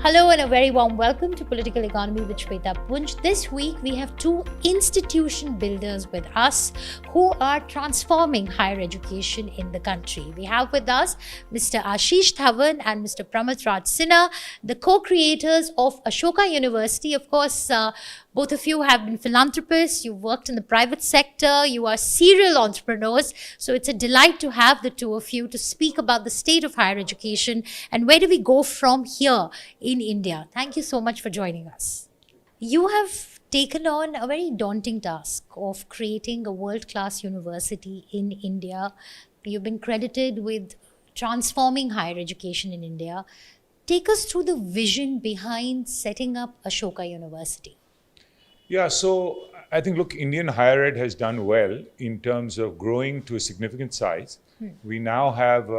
Hello and a very warm welcome to Political Economy with Shweta Punj. This week we have two institution builders with us who are transforming higher education in the country. We have with us Mr. Ashish Dhawan and Mr. Pramath Raj Sinha, the co-creators of Ashoka University. Of course, both of you have been philanthropists, you've worked in the private sector, you are serial entrepreneurs. So it's a delight to have the two of you to speak about the state of higher education and where do we go from here in India. Thank you so much for joining us. You have taken on a very daunting task of creating a world-class university in India. You've been credited with transforming higher education in India. Take us through the vision behind setting up Ashoka University. Yeah, so I think, look, Indian higher ed has done well in terms of growing to a significant size. We now have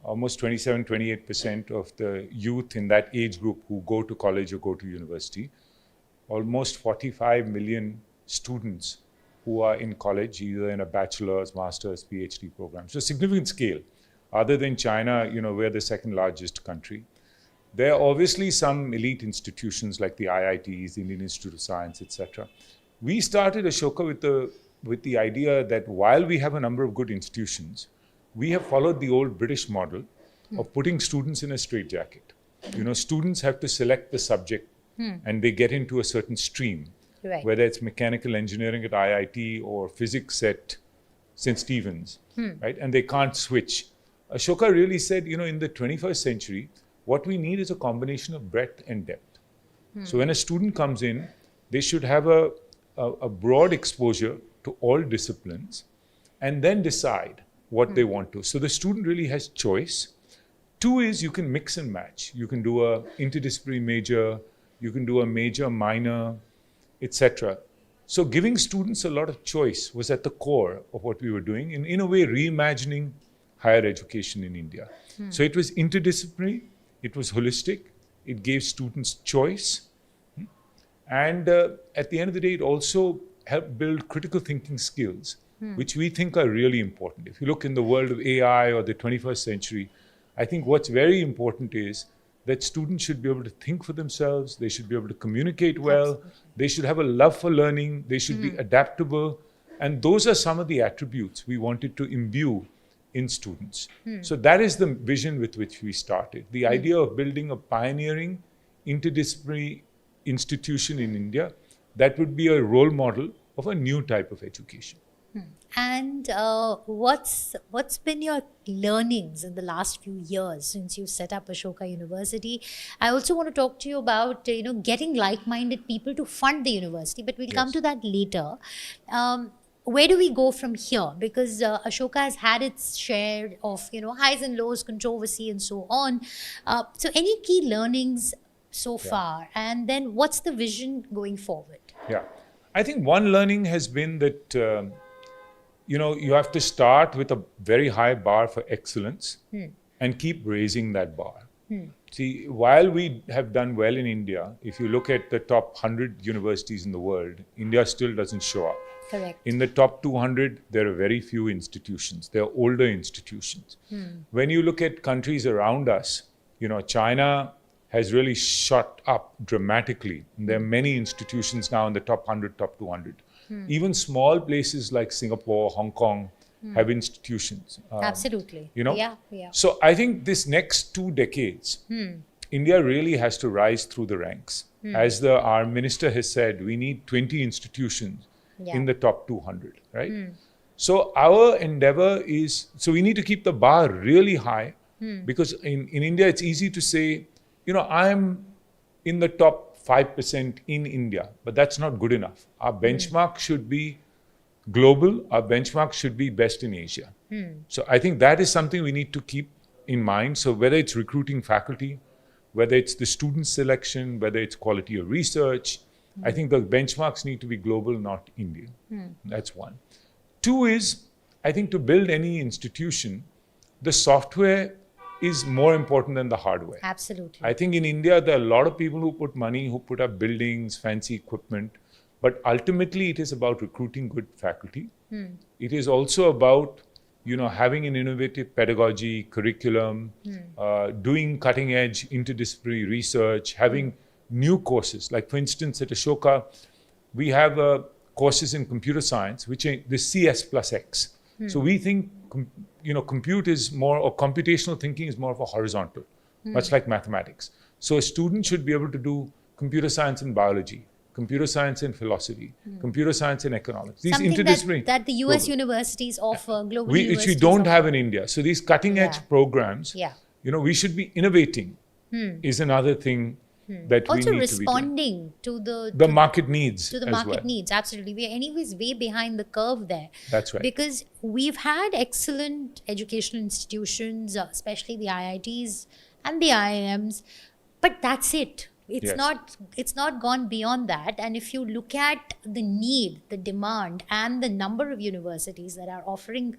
almost 27, 28% of the youth in that age group who go to college or go to university. Almost 45 million students who are in college, either in a bachelor's, master's, PhD program. So significant scale. Other than China, we're the second largest country. There are obviously some elite institutions like the IITs, the Indian Institute of Science, etc. We started Ashoka with the idea that while we have a number of good institutions, we have followed the old British model of putting students in a straitjacket. Students have to select the subject and they get into a certain stream, Right. whether it's mechanical engineering at IIT or physics at St. Stephen's, right? And they can't switch. Ashoka really said, in the 21st century, what we need is a combination of breadth and depth. So when a student comes in, they should have a broad exposure to all disciplines and then decide what they want to. So the student really has choice. Two is you can mix and match. You can do a interdisciplinary major, you can do a major, minor, etc. So giving students a lot of choice was at the core of what we were doing, and in a way reimagining higher education in India. So it was interdisciplinary, it was holistic, it gave students choice, and at the end of the day, it also helped build critical thinking skills, which we think are really important. If you look in the world of AI or the 21st century, I think what's very important is that students should be able to think for themselves, they should be able to communicate well, Absolutely. they should have a love for learning, they should be adaptable, and those are some of the attributes we wanted to imbue in students. So that is the vision with which we started. The idea of building a pioneering interdisciplinary institution in India that would be a role model of a new type of education. And what's been your learnings in the last few years since you set up Ashoka University? I also want to talk to you about getting like-minded people to fund the university, but we'll come Yes. to that later. Where do we go from here? Because Ashoka has had its share of highs and lows, controversy, and so on. So any key learnings so far, and then what's the vision going forward? Yeah, I think one learning has been that you have to start with a very high bar for excellence and keep raising that bar. See, while we have done well in India, if you look at the top 100 universities in the world, India still doesn't show up. Correct. In the top 200, there are very few institutions. They're older institutions. When you look at countries around us, China has really shot up dramatically. There are many institutions now in the top 100, top 200. Even small places like Singapore, Hong Kong have institutions. Absolutely. Yeah. Yeah. So I think this next 2 decades, India really has to rise through the ranks. As our minister has said, we need 20 institutions in the top 200, right? So our endeavor is, so we need to keep the bar really high because in India, it's easy to say, I'm in the top 5% in India, but that's not good enough. Our benchmark should be global, our benchmark should be best in Asia. So I think that is something we need to keep in mind. So whether it's recruiting faculty, whether it's the student selection, whether it's quality of research, I think the benchmarks need to be global, not Indian. That's one. Two is, I think to build any institution, the software is more important than the hardware. Absolutely. I think in India, there are a lot of people who put money, who put up buildings, fancy equipment, but ultimately it is about recruiting good faculty. It is also about, having an innovative pedagogy, curriculum, doing cutting edge interdisciplinary research, having new courses. Like for instance, at Ashoka, we have courses in computer science, which are the CS plus X. So we think, compute is more, or computational thinking is more of a horizontal, much like mathematics. So a student should be able to do computer science and biology, computer science and philosophy, computer science and economics. These Something interdisciplinary that the US universities offer, global which universities we don't offer. have in India. So these cutting edge programs, we should be innovating is another thing that Also we need responding to to the market needs to the as market well. needs. Absolutely. We are anyways way behind the curve there. That's right. Because we've had excellent educational institutions, especially the IITs and the IIMs, but that's it. It's not gone beyond that. And if you look at the need, the demand, and the number of universities that are offering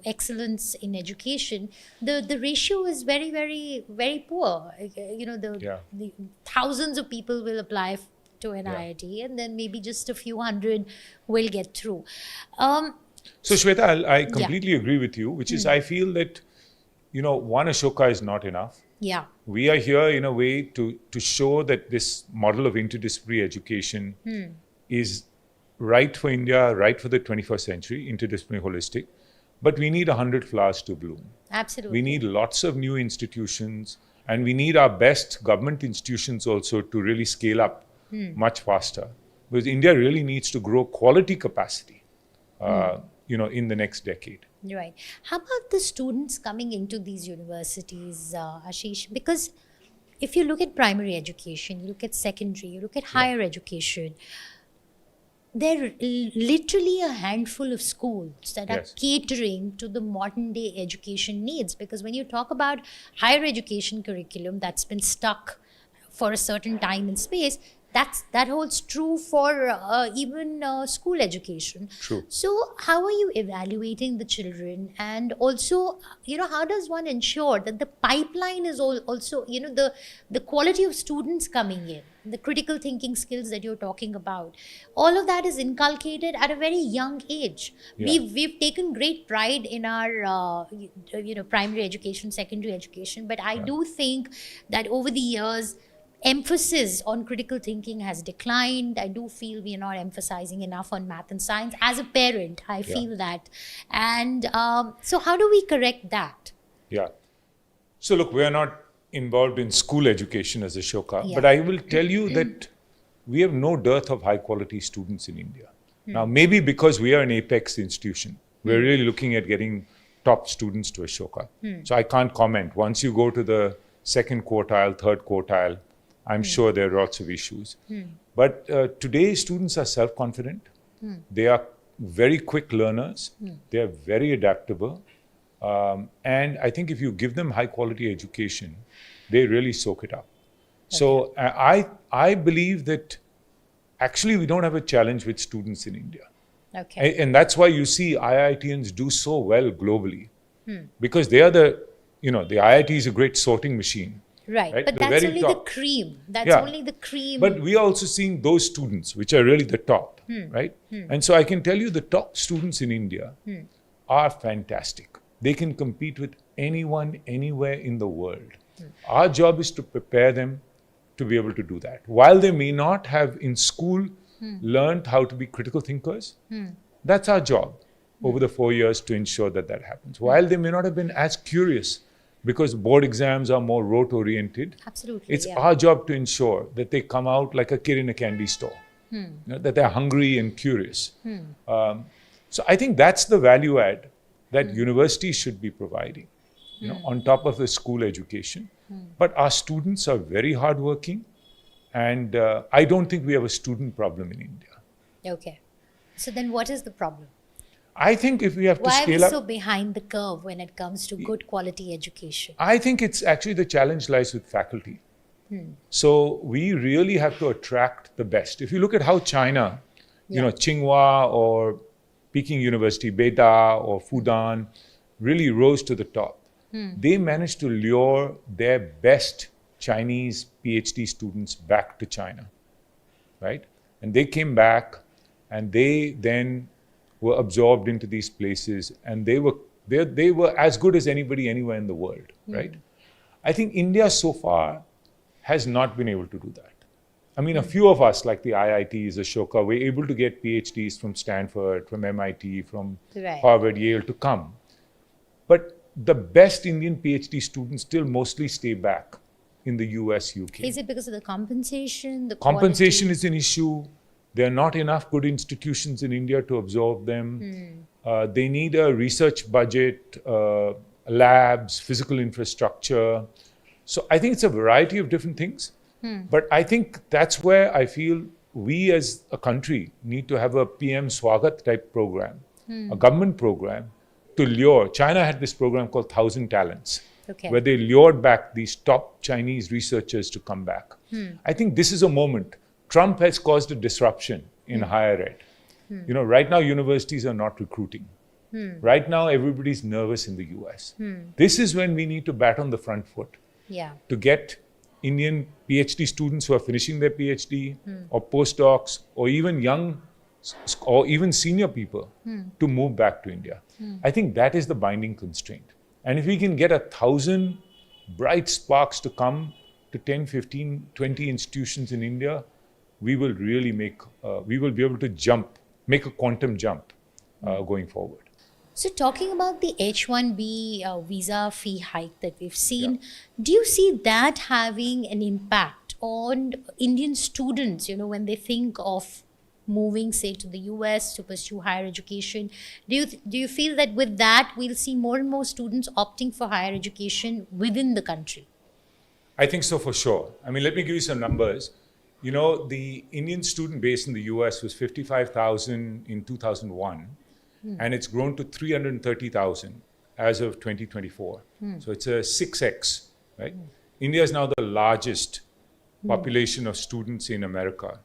excellence in education, the ratio is very, very, very poor. The thousands of people will apply to an IIT, and then maybe just a few hundred will get through. So Shweta, I completely agree with you, which is I feel that one Ashoka is not enough. Yeah. We are here in a way to show that this model of interdisciplinary education is right for India, right for the 21st century, interdisciplinary holistic. But we need 100 flowers to bloom. Absolutely. We need lots of new institutions, and we need our best government institutions also to really scale up much faster. Because India really needs to grow quality capacity, in the next decade. Right. How about the students coming into these universities, Ashish? Because if you look at primary education, you look at secondary, you look at higher education, there are literally a handful of schools that are catering to the modern day education needs. Because when you talk about higher education curriculum that's been stuck for a certain time and space, that holds true for even school education. True. So how are you evaluating the children? And also, how does one ensure that the pipeline is also, the quality of students coming in, the critical thinking skills that you're talking about, all of that is inculcated at a very young age. We've taken great pride in our, primary education, secondary education, but I do think that over the years, emphasis on critical thinking has declined. I do feel we are not emphasizing enough on math and science. As a parent, I feel that. And so how do we correct that? Yeah. So look, we are not involved in school education as Ashoka, but I will tell you that we have no dearth of high quality students in India. Now, maybe because we are an apex institution, we're really looking at getting top students to Ashoka. So I can't comment. Once you go to the second quartile, third quartile, I'm sure there are lots of issues. But today, students are self-confident. They are very quick learners. They are very adaptable. And I think if you give them high-quality education, they really soak it up. Okay. So I believe that actually we don't have a challenge with students in India. Okay. And that's why you see IITians do so well globally. Because they are the IIT is a great sorting machine. Right, but that's only the cream. That's only the cream. But we are also seeing those students, which are really the top, right? And so I can tell you the top students in India are fantastic. They can compete with anyone, anywhere in the world. Our job is to prepare them to be able to do that. While they may not have in school learned how to be critical thinkers, that's our job over the 4 years to ensure that happens. While they may not have been as curious, because board exams are more rote-oriented. Absolutely. It's our job to ensure that they come out like a kid in a candy store, that they're hungry and curious. So I think that's the value add that universities should be providing, on top of the school education. But our students are very hardworking, and I don't think we have a student problem in India. Okay. So then what is the problem? I think if we have to scale up... Why are we so behind the curve when it comes to good quality education? I think it's actually the challenge lies with faculty. So we really have to attract the best. If you look at how China, Tsinghua or Peking University, Beida or Fudan really rose to the top. They managed to lure their best Chinese PhD students back to China, right? And they came back and they then were absorbed into these places, and they were as good as anybody anywhere in the world, right? I think India so far has not been able to do that. I mean, a few of us, like the IITs, Ashoka, were able to get PhDs from Stanford, from MIT, from Harvard, Yale to come. But the best Indian PhD students still mostly stay back in the US, UK. Is it because of the compensation? The compensation is an issue. There are not enough good institutions in India to absorb them. They need a research budget, labs, physical infrastructure. So I think it's a variety of different things. But I think that's where I feel we as a country need to have a PM Swagat type program, a government program to lure. China had this program called 1,000 Talents, where they lured back these top Chinese researchers to come back. I think this is a moment. Trump has caused a disruption in higher ed. You know, right now universities are not recruiting. Right now everybody's nervous in the US. This is when we need to bat on the front foot to get Indian PhD students who are finishing their PhD or postdocs or even young or even senior people to move back to India. I think that is the binding constraint. And if we can get 1,000 bright sparks to come to 10, 15, 20 institutions in India, we will really we will be able to make a quantum jump going forward. So talking about the H-1B visa fee hike that we've seen, do you see that having an impact on Indian students, you know, when they think of moving, say, to the US to pursue higher education? Do you feel that with that, we'll see more and more students opting for higher education within the country? I think so, for sure. I mean, let me give you some numbers. You know, the Indian student base in the US was 55,000 in 2001. And it's grown to 330,000 as of 2024. So it's a 6x, right? India is now the largest population of students in America.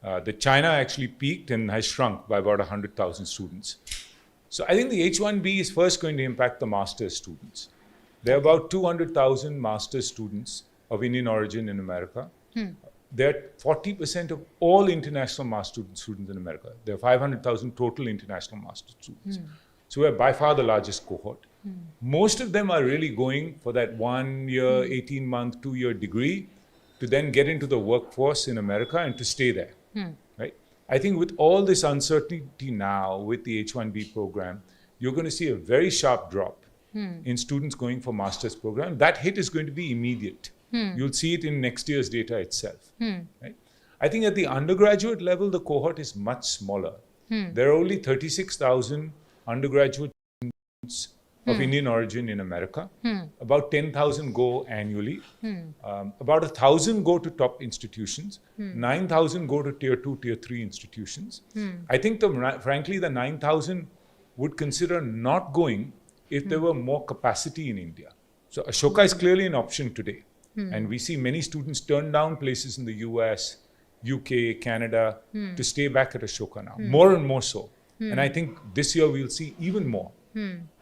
The China actually peaked and has shrunk by about 100,000 students. So I think the H-1B is first going to impact the master's students. There are about 200,000 master's students of Indian origin in America. They're 40% of all international master students in America. There are 500,000 total international master students. So we're by far the largest cohort. Most of them are really going for that 1 year, 18-month, 2-year degree to then get into the workforce in America and to stay there. Right? I think with all this uncertainty now with the H-1B program, you're going to see a very sharp drop in students going for master's program. That hit is going to be immediate. You'll see it in next year's data itself. Right? I think at the undergraduate level, the cohort is much smaller. There are only 36,000 undergraduate students of Indian origin in America. About 10,000 go annually. About 1,000 go to top institutions. 9,000 go to tier 2, tier 3 institutions. I think, frankly, the 9,000 would consider not going if there were more capacity in India. So Ashoka is clearly an option today. And we see many students turn down places in the US, UK, Canada to stay back at Ashoka now, more and more so. And I think this year we'll see even more.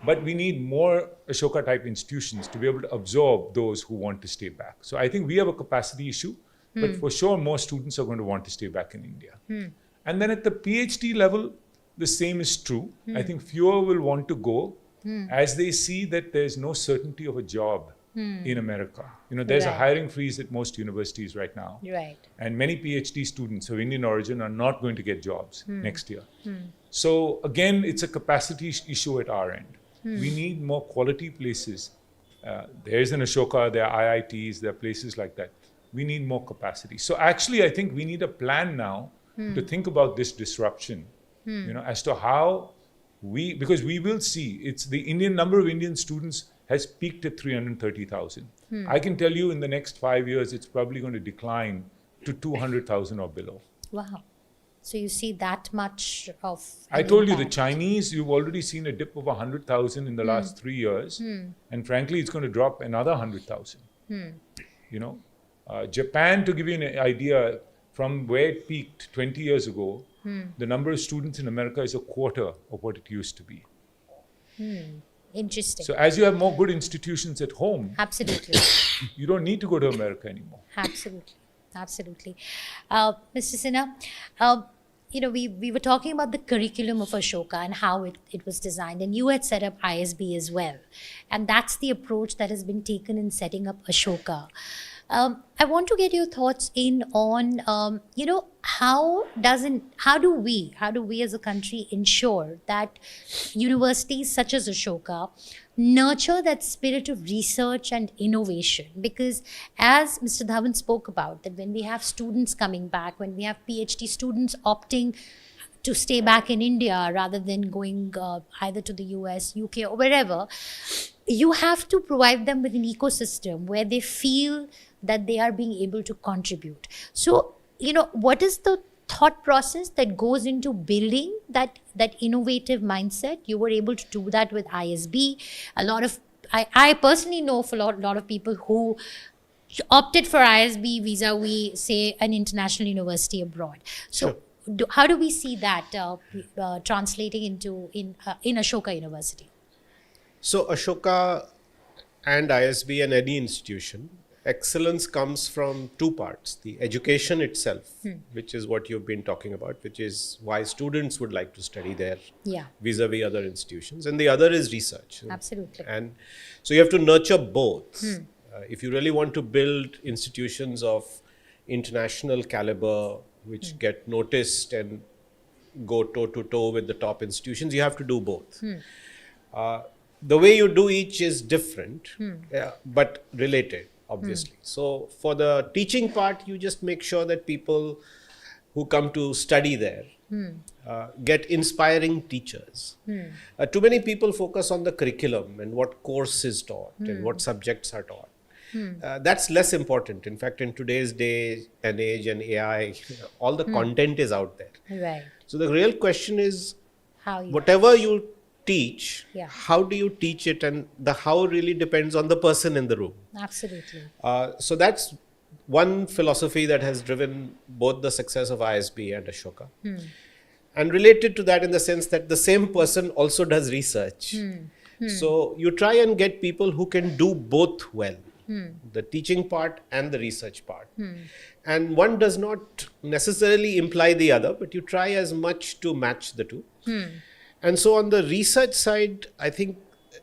But we need more Ashoka type institutions to be able to absorb those who want to stay back. So I think we have a capacity issue, but for sure more students are going to want to stay back in India. And then at the PhD level, the same is true. I think fewer will want to go as they see that there's no certainty of a job in America. You know, there's a hiring freeze at most universities right now. And many PhD students of Indian origin are not going to get jobs next year. So again, it's a capacity issue at our end. We need more quality places. There's an Ashoka, there are IITs, there are places like that. We need more capacity. So actually, I think we need a plan now to think about this disruption, you know, as to how because we will see, it's the number of Indian students has peaked at 330,000. I can tell you in the next 5 years, it's probably going to decline to 200,000 or below. Wow. So you see that much of I told you, the Chinese, you've already seen a dip of 100,000 in the last 3 years. And frankly, it's going to drop another 100,000. You know, Japan, to give you an idea, from where it peaked 20 years ago, the number of students in America is a quarter of what it used to be. Interesting. So as you have more good institutions at home, absolutely, you don't need to go to America anymore. Absolutely. Mr. Sinha, we were talking about the curriculum of Ashoka and how it was designed, and you had set up ISB as well. And that's the approach that has been taken in setting up Ashoka. I want to get your thoughts in on, how do we as a country ensure that universities such as Ashoka nurture that spirit of research and innovation? Because as Mr. Dhawan spoke about, that when we have students coming back, when we have PhD students opting to stay back in India rather than going either to the US, UK, or wherever, you have to provide them with an ecosystem where they feel that they are being able to contribute. So, what is the thought process that goes into building that innovative mindset? You were able to do that with ISB. I personally know of a lot of people who opted for ISB vis-a-vis, say, an international university abroad. So, Sure. how do we see that translating into in Ashoka University? So Ashoka and ISB and any institution, excellence comes from two parts. The education itself, which is what you've been talking about, which is why students would like to study there Yeah, vis-a-vis other institutions. And the other is research. absolutely. And so you have to nurture both. If you really want to build institutions of international caliber, which get noticed and go toe to toe with the top institutions, you have to do both. The way you do each is different, but related, obviously. So for the teaching part, you just make sure that people who come to study there get inspiring teachers. Too many people focus on the curriculum and what course is taught and what subjects are taught. That's less important. In fact, in today's day and age and AI, all the content is out there. Right. So the real question is, How you whatever you teach, Yeah. how do you teach it? And the how really depends on the person in the room. absolutely. So that's one philosophy that has driven both the success of ISB and Ashoka. And related to that in the sense that the same person also does research. So you try and get people who can do both well. The teaching part and the research part. And one does not necessarily imply the other, but you try as much to match the two. And so on the research side, I think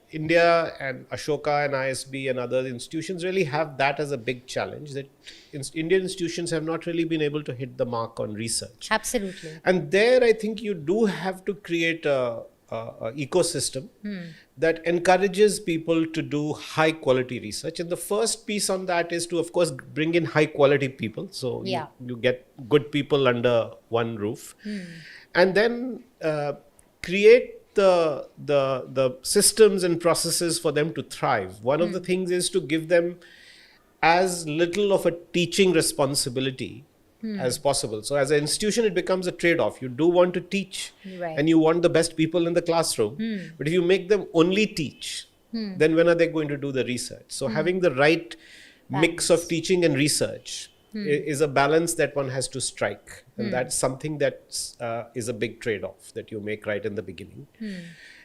India and Ashoka and ISB and other institutions really have that as a big challenge, that Indian institutions have not really been able to hit the mark on research. Absolutely. And there I think you do have to create a ecosystem that encourages people to do high quality research. And the first piece on that is to, of course, bring in high quality people. So Yeah. you get good people under one roof. And then create the systems and processes for them to thrive. One of the things is to give them as little of a teaching responsibility as possible. So as an institution, it becomes a trade-off. You do want to teach Right. and you want the best people in the classroom. But if you make them only teach, then when are they going to do the research? So having the right mix of teaching and research is a balance that one has to strike. And that's something that is a big trade-off that you make right in the beginning.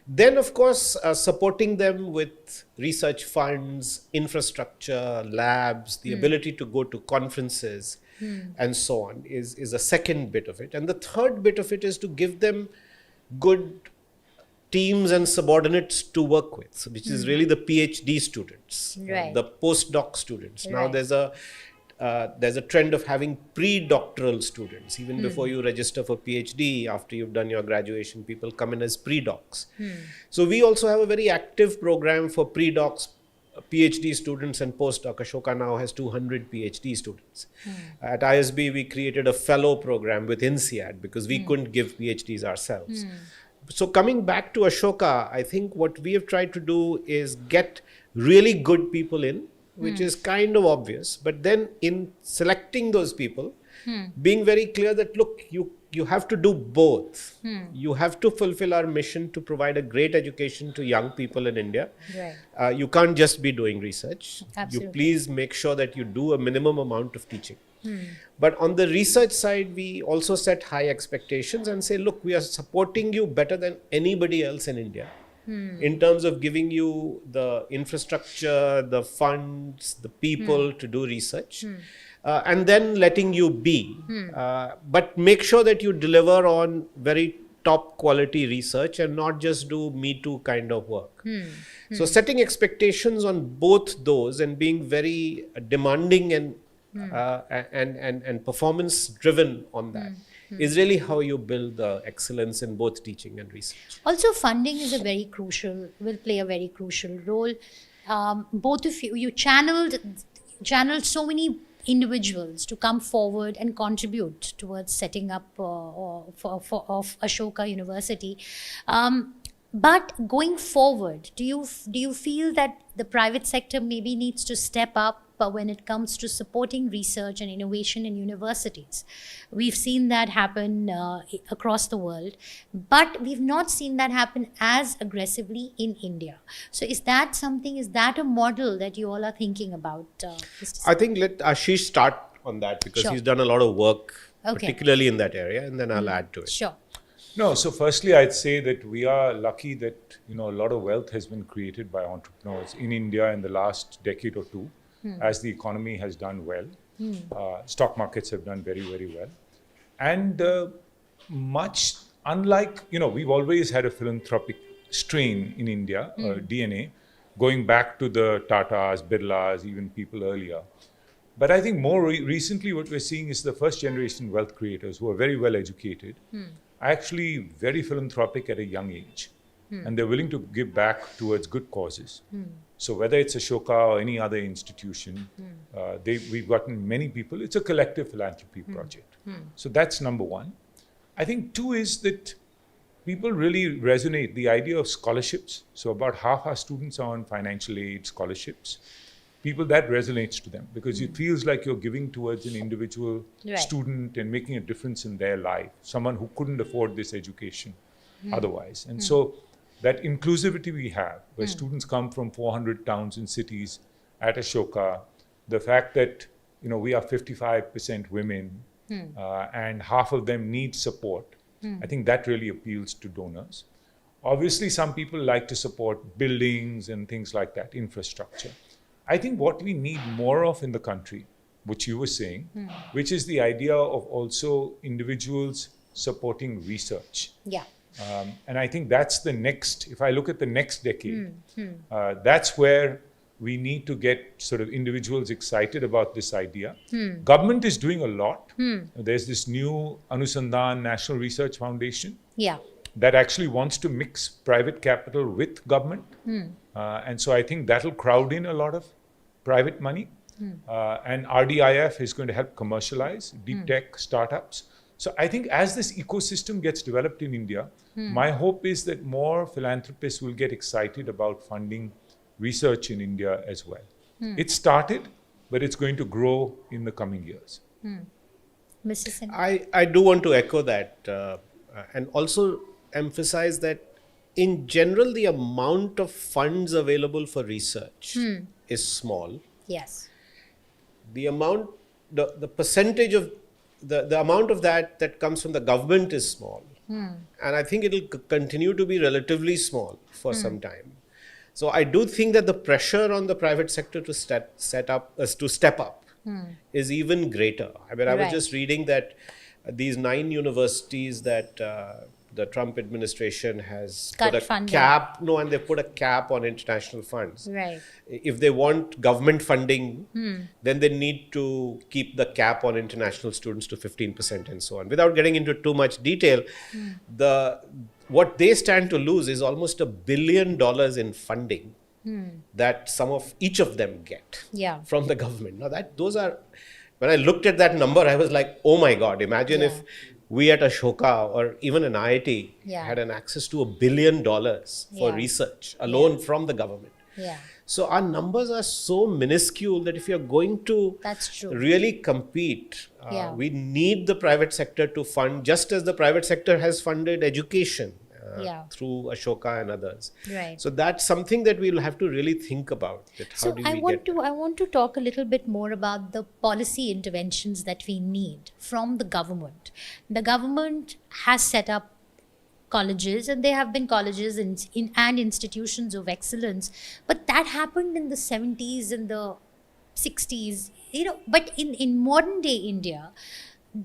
Then, of course, supporting them with research funds, infrastructure, labs, the ability to go to conferences, and so on is a second bit of it. And the third bit of it is to give them good teams and subordinates to work with, which is really the PhD students, Right. the postdoc students. Now Right. there's a trend of having pre-doctoral students. Even before you register for PhD, after you've done your graduation, people come in as pre-docs. So we also have a very active program for pre-docs, PhD students and postdoc. Ashoka now has 200 PhD students. At ISB, we created a fellow program with INSEAD because we couldn't give PhDs ourselves. So coming back to Ashoka, I think what we have tried to do is get really good people in, which is kind of obvious. But then in selecting those people, being very clear that, look, you have to do both. You have to fulfill our mission to provide a great education to young people in India. Right. You can't just be doing research. Absolutely. You please make sure that you do a minimum amount of teaching. But on the research side, we also set high expectations and say, look, we are supporting you better than anybody else in India. In terms of giving you the infrastructure, the funds, the people to do research. and then letting you be. But make sure that you deliver on very top quality research and not just do Me Too kind of work. So setting expectations on both those and being very demanding and performance driven on that is really how you build the excellence in both teaching and research. Also, funding is will play a very crucial role. Both of you channeled so many individuals to come forward and contribute towards setting up of Ashoka University. But going forward, do you feel that the private sector maybe needs to step up when it comes to supporting research and innovation in universities? We've seen that happen across the world, but we've not seen that happen as aggressively in India. So is that a model that you all are thinking about? I think let Ashish start on that because Sure. he's done a lot of work, Okay. particularly in that area, and then I'll add to it. Sure. No, so firstly, I'd say that we are lucky that a lot of wealth has been created by entrepreneurs in India in the last decade or two, as the economy has done well. Stock markets have done very, very well, and much unlike we've always had a philanthropic strain in India, DNA, going back to the Tatas, Birlas, even people earlier. But I think more recently, what we're seeing is the first generation wealth creators who are very well educated. Actually very philanthropic at a young age, and they're willing to give back towards good causes. So whether it's Ashoka or any other institution, we've gotten many people. It's a collective philanthropy project. So that's number one. I think two is that people really resonate the idea of scholarships. So about half our students are on financial aid scholarships. People, that resonates to them because it feels like you're giving towards an individual student and making a difference in their life, someone who couldn't afford this education otherwise. And so that inclusivity we have, where students come from 400 towns and cities at Ashoka, the fact that we are 55% women and half of them need support, I think that really appeals to donors. Obviously, some people like to support buildings and things like that, infrastructure. I think what we need more of in the country, which you were saying, which is the idea of also individuals supporting research. Yeah. And I think that's the next, if I look at the next decade, that's where we need to get sort of individuals excited about this idea. Government is doing a lot. There's this new Anusandhan National Research Foundation. Yeah. That actually wants to mix private capital with government. And so I think that'll crowd in a lot of private money. And RDIF is going to help commercialize deep tech startups. So I think as this ecosystem gets developed in India, my hope is that more philanthropists will get excited about funding research in India as well. It started, but it's going to grow in the coming years. Mrs. Sinha? I do want to echo that and also emphasize that in general, the amount of funds available for research is small. Yes. The amount, the percentage of the amount of that comes from the government is small. And I think it will continue to be relatively small for some time. So I do think that the pressure on the private sector to step up is even greater. I mean, I was just reading that these 9 universities that the Trump administration has Cut put a funding. cap. No, and they put a cap on international funds. Right. If they want government funding, then they need to keep the cap on international students to 15% and so on. Without getting into too much detail, what they stand to lose is almost $1 billion in funding that each of them get from the government. Now those are, when I looked at that number, I was like, oh my God, imagine if we at Ashoka or even an IIT had an access to $1 billion for research alone from the government. Yeah. So our numbers are so minuscule that if you're going to really compete, we need the private sector to fund, just as the private sector has funded education through Ashoka and others. Right. So that's something that we'll have to really think about. I want to talk a little bit more about the policy interventions that we need from the government. The government has set up colleges, and there have been colleges and institutions of excellence, but that happened in the 70s and the 60s but in modern day India,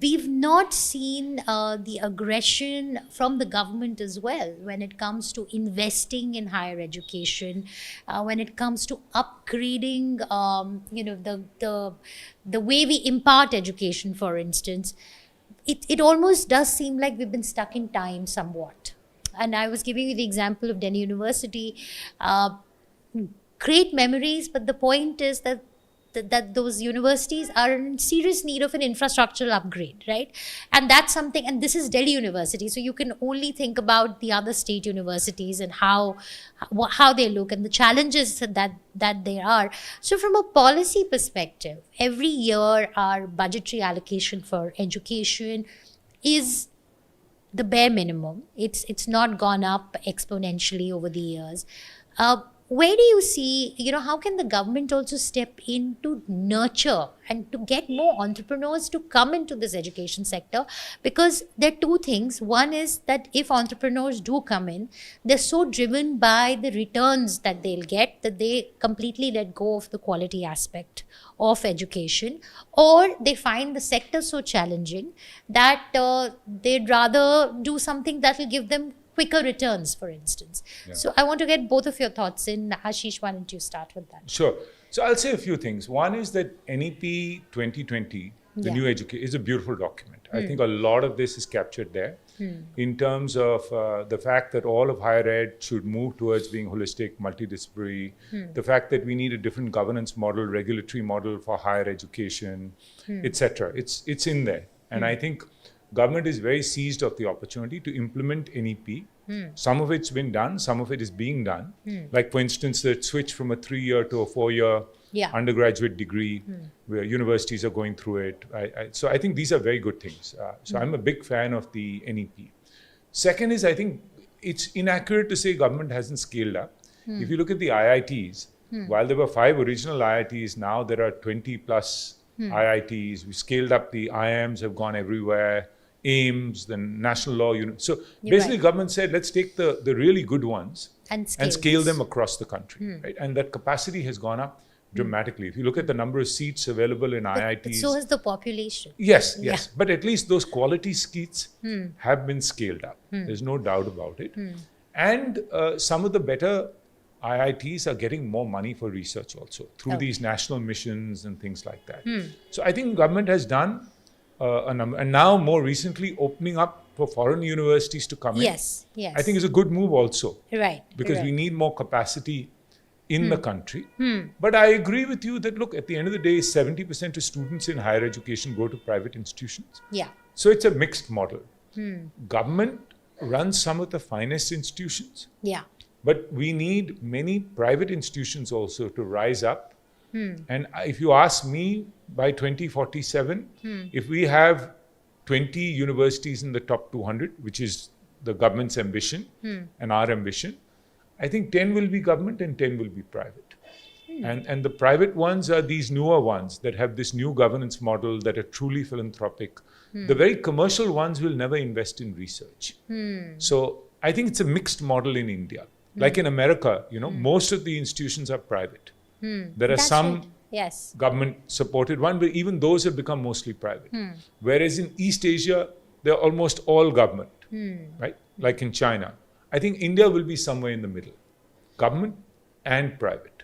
we've not seen the aggression from the government as well when it comes to investing in higher education, when it comes to upgrading, the way we impart education, for instance. It almost does seem like we've been stuck in time somewhat. And I was giving you the example of Delhi University. Great memories, but the point is that those universities are in serious need of an infrastructural upgrade, right? And that's something, and this is Delhi University, so you can only think about the other state universities and how they look and the challenges that there are. So from a policy perspective, every year our budgetary allocation for education is the bare minimum. It's not gone up exponentially over the years. Where do you see, how can the government also step in to nurture and to get more entrepreneurs to come into this education sector? Because there are two things. One is that if entrepreneurs do come in, they're so driven by the returns that they'll get that they completely let go of the quality aspect of education, or they find the sector so challenging that they'd rather do something that will give them quicker returns, for instance. Yeah. So I want to get both of your thoughts in. Ashish, why don't you start with that? Sure. So I'll say a few things. One is that NEP 2020, the new education, is a beautiful document. I think a lot of this is captured there in terms of the fact that all of higher ed should move towards being holistic, multidisciplinary, the fact that we need a different governance model, regulatory model for higher education, etc. It's in there. And I think government is very seized of the opportunity to implement NEP. Some of it's been done, some of it is being done. Like, for instance, the switch from a 3-year to a 4-year undergraduate degree, where universities are going through it. So I think these are very good things. So I'm a big fan of the NEP. Second is, I think it's inaccurate to say government hasn't scaled up. If you look at the IITs, while there were 5 original IITs, now there are 20 plus IITs. We scaled up, the IIMs have gone everywhere. AIMS, the National Law Unit. So basically, government said, let's take the really good ones and scale them across the country, right? And that capacity has gone up dramatically. If you look at the number of seats available in IITs. But so has the population. Yes. But at least those quality seats have been scaled up. There's no doubt about it. And some of the better IITs are getting more money for research also through these national missions and things like that. So I think government has done a number, and now more recently opening up for foreign universities to come in. Yes. I think is a good move also. Right. Because we need more capacity in the country. But I agree with you that, look, at the end of the day, 70% of students in higher education go to private institutions. Yeah. So it's a mixed model. Government runs some of the finest institutions. Yeah. But we need many private institutions also to rise up. And if you ask me, by 2047, if we have 20 universities in the top 200, which is the government's ambition and our ambition, I think 10 will be government and 10 will be private. And the private ones are these newer ones that have this new governance model that are truly philanthropic. The very commercial ones will never invest in research. So I think it's a mixed model in India. Like in America, most of the institutions are private. There are some government supported ones, but even those have become mostly private. Whereas in East Asia, they're almost all government, right? Like in China. I think India will be somewhere in the middle. Government and private.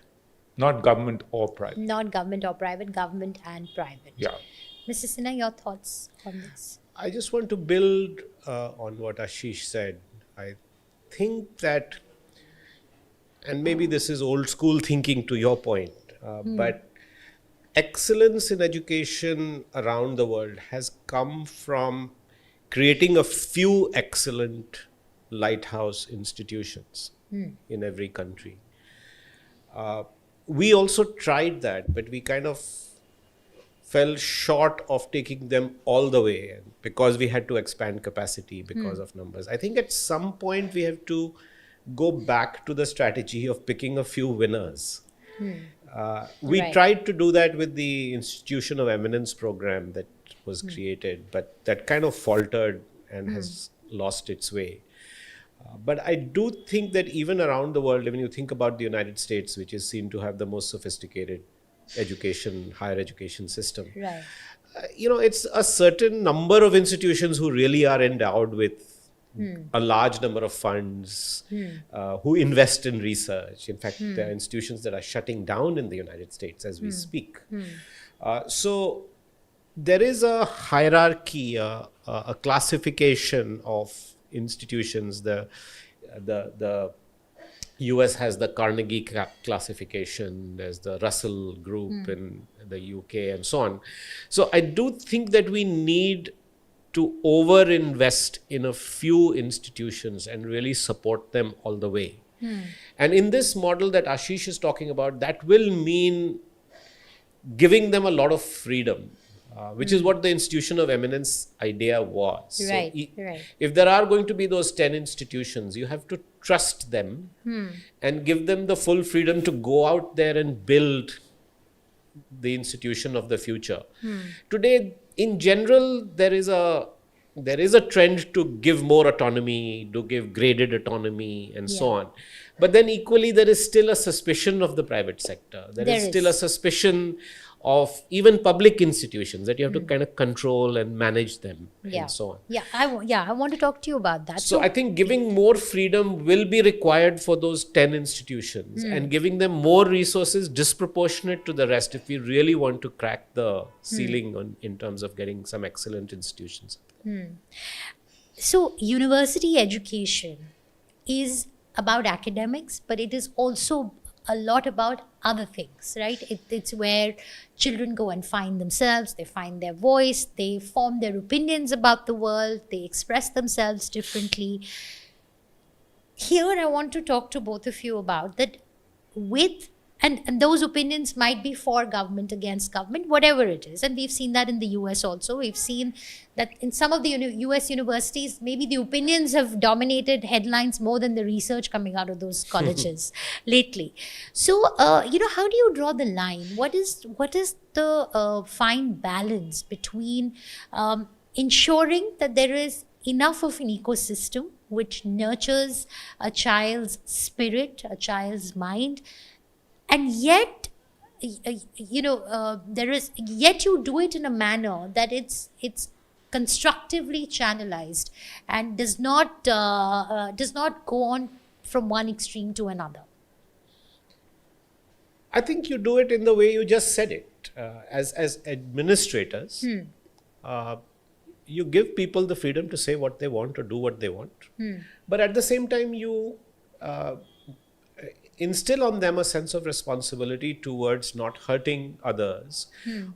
Not government or private. Not government or private, government and private. Yeah. Mr. Sinha, your thoughts on this? I just want to build on what Ashish said. I think that, and maybe this is old school thinking to your point, but excellence in education around the world has come from creating a few excellent lighthouse institutions in every country. We also tried that, but we kind of fell short of taking them all the way because we had to expand capacity because of numbers. I think at some point we have to go back to the strategy of picking a few winners. We tried to do that with the Institution of Eminence program that was created, but that kind of faltered and has lost its way. But I do think that even around the world, when you think about the United States, which is seen to have the most sophisticated education, higher education system. Right. It's a certain number of institutions who really are endowed with a large number of funds, who invest in research. In fact, there are institutions that are shutting down in the United States as we speak. So there is a hierarchy, a classification of institutions. The US has the Carnegie classification, there's the Russell Group in the UK, and so on. So I do think that we need to over-invest in a few institutions and really support them all the way. And in this model that Ashish is talking about, that will mean giving them a lot of freedom, which is what the institution of eminence idea was. Right, So right. if there are going to be those 10 institutions, you have to trust them and give them the full freedom to go out there and build the institution of the future. Today, in general, there is a trend to give more autonomy, to give graded autonomy, and so on. But then equally, there is still a suspicion of the private sector. There is still a suspicion of even public institutions that you have to kind of control and manage them, and so on. I want to talk to you about that. So I think giving more freedom will be required for those 10 institutions, and giving them more resources disproportionate to the rest if we really want to crack the ceiling in terms of getting some excellent institutions. So university education is about academics, but it is also a lot about other things, right? It's where children go and find themselves, they find their voice, they form their opinions about the world, they express themselves differently. Here I want to talk to both of you about that and those opinions might be for government, against government, whatever it is. And we've seen that in the US also. We've seen that in some of the US universities, maybe the opinions have dominated headlines more than the research coming out of those colleges lately. So, how do you draw the line? What is the fine balance between ensuring that there is enough of an ecosystem which nurtures a child's spirit, a child's mind, and yet, yet you do it in a manner that it's constructively channelized and does not go on from one extreme to another? I think you do it in the way you just said it. As administrators, you give people the freedom to say what they want or do what they want. But at the same time, you instill on them a sense of responsibility towards not hurting others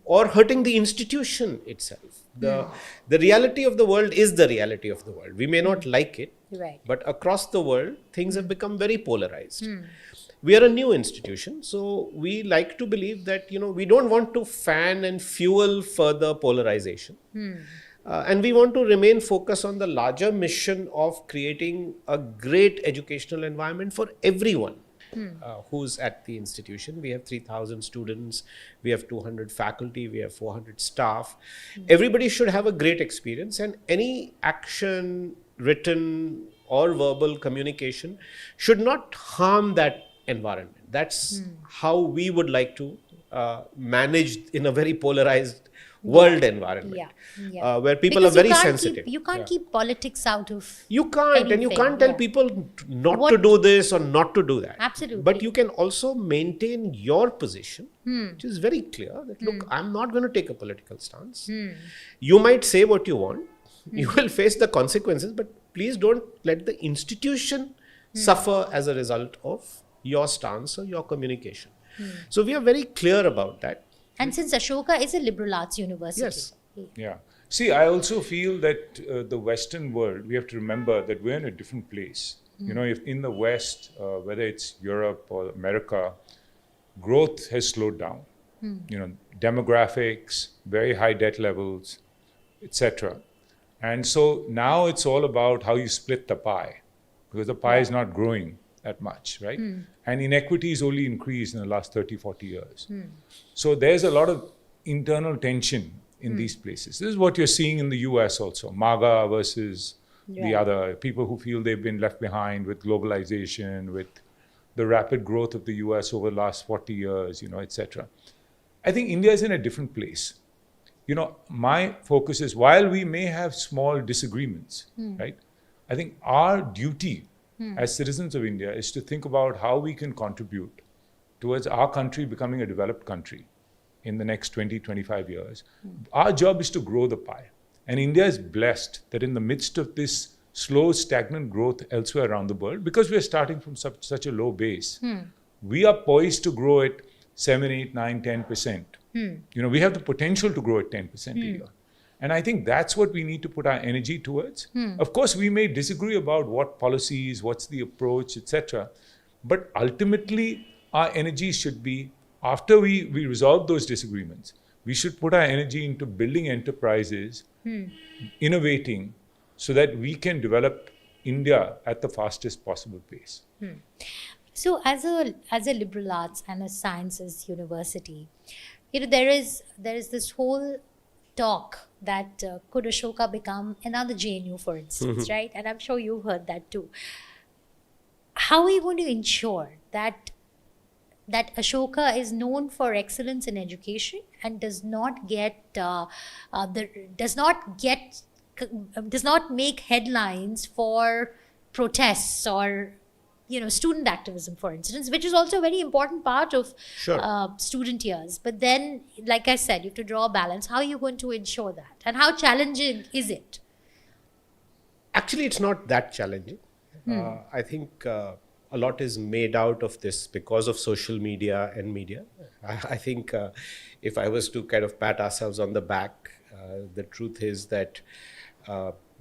or hurting the institution itself. The reality of the world is the reality of the world. We may not like it, Right. but across the world, things have become very polarized. We are a new institution, so we like to believe that, we don't want to fan and fuel further polarization. And we want to remain focused on the larger mission of creating a great educational environment for everyone who's at the institution. We have 3,000 students, we have 200 faculty, we have 400 staff. Everybody should have a great experience, and any action, written or verbal communication should not harm that environment. That's how we would like to manage in a very polarized world environment, where people Because are very you can't sensitive. You can't keep politics out of You can't, and you anything, can't tell people not to do this or not to do that. Absolutely. But you can also maintain your position, which is very clear that, look, I'm not going to take a political stance. You might say what you want. You will face the consequences, but please don't let the institution suffer as a result of your stance or your communication. So we are very clear about that. And since Ashoka is a liberal arts university. Yes. Yeah. See, I also feel that the Western world, we have to remember that we're in a different place. If in the West, whether it's Europe or America, growth has slowed down. Demographics, very high debt levels, etc. And so now it's all about how you split the pie, because the pie is not growing that much, right? And inequities only increased in the last 30, 40 years. So there's a lot of internal tension in these places. This is what you're seeing in the US also, MAGA versus the other, people who feel they've been left behind with globalization, with the rapid growth of the US over the last 40 years, etc. I think India is in a different place. My focus is, while we may have small disagreements, right? I think our duty as citizens of India is to think about how we can contribute towards our country becoming a developed country in the next 20, 25 years. Our job is to grow the pie. And India is blessed that in the midst of this slow, stagnant growth elsewhere around the world, because we are starting from such a low base, we are poised to grow at 7, 8, 9, 10%. We have the potential to grow at 10% a year. And I think that's what we need to put our energy towards. Of course, we may disagree about what policies, what's the approach, etc. But ultimately, our energy should be, after we resolve those disagreements, we should put our energy into building enterprises, innovating, so that we can develop India at the fastest possible pace. So as a liberal arts and a sciences university, there is this whole talk that could Ashoka become another JNU, for instance, right? And I'm sure you've heard that too. How are you going to ensure that Ashoka is known for excellence in education and does not make headlines for protests or student activism, for instance, which is also a very important part of student years. But then, like I said, you have to draw a balance. How are you going to ensure that? And how challenging is it? Actually, it's not that challenging. I think a lot is made out of this because of social media and media. I think if I was to kind of pat ourselves on the back, the truth is that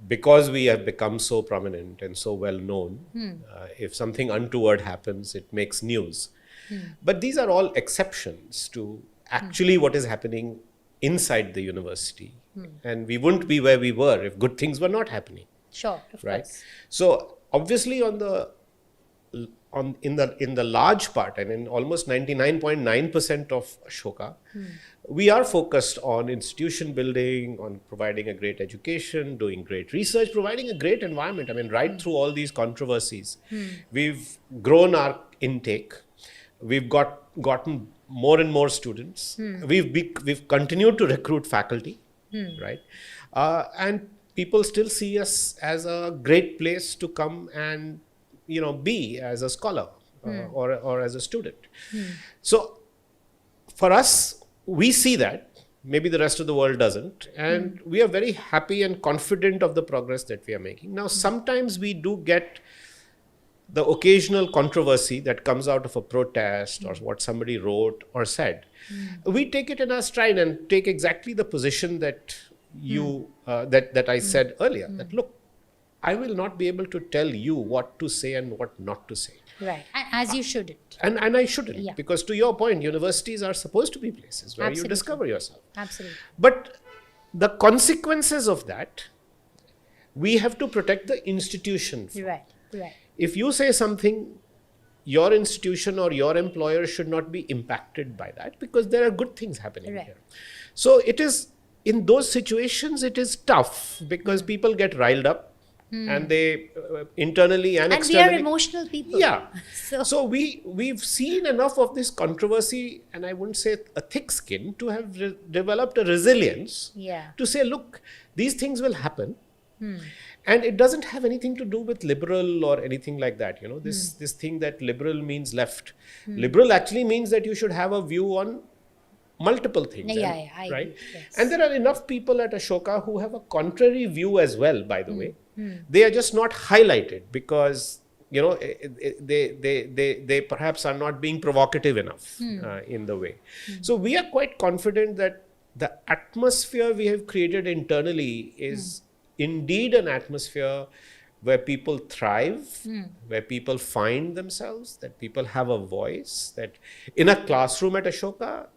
because we have become so prominent and so well known, if something untoward happens, it makes news. But these are all exceptions to actually what is happening inside the university. And we wouldn't be where we were if good things were not happening. Sure, of course. So obviously in the large part, and in almost 99.9% of Ashoka, we are focused on institution building, on providing a great education, doing great research, providing a great environment. I mean, right through all these controversies, we've grown our intake. We've gotten more and more students. We've continued to recruit faculty, right? And people still see us as a great place to come and be as a scholar or as a student. So for us, we see that. Maybe the rest of the world doesn't. And we are very happy and confident of the progress that we are making. Now, sometimes we do get the occasional controversy that comes out of a protest or what somebody wrote or said. We take it in our stride and take exactly the position that that I said earlier, that look, I will not be able to tell you what to say and what not to say. Right, as you shouldn't. And I shouldn't, because to your point, universities are supposed to be places where you discover yourself. Absolutely. But the consequences of that, we have to protect the institution. Right. If you say something, your institution or your employer should not be impacted by that, because there are good things happening here. So it is, in those situations, it is tough because people get riled up. And they internally and externally. And we are emotional people. Yeah. So we've seen enough of this controversy, and I wouldn't say a thick skin, to have developed a resilience to say, look, these things will happen. And it doesn't have anything to do with liberal or anything like that. This thing that liberal means left. Liberal actually means that you should have a view on multiple things. I right? agree. Yes. And there are enough people at Ashoka who have a contrary view as well, by the way. They are just not highlighted because they perhaps are not being provocative enough in the way. So we are quite confident that the atmosphere we have created internally is indeed an atmosphere where people thrive, where people find themselves, that people have a voice, that in a classroom at Ashoka,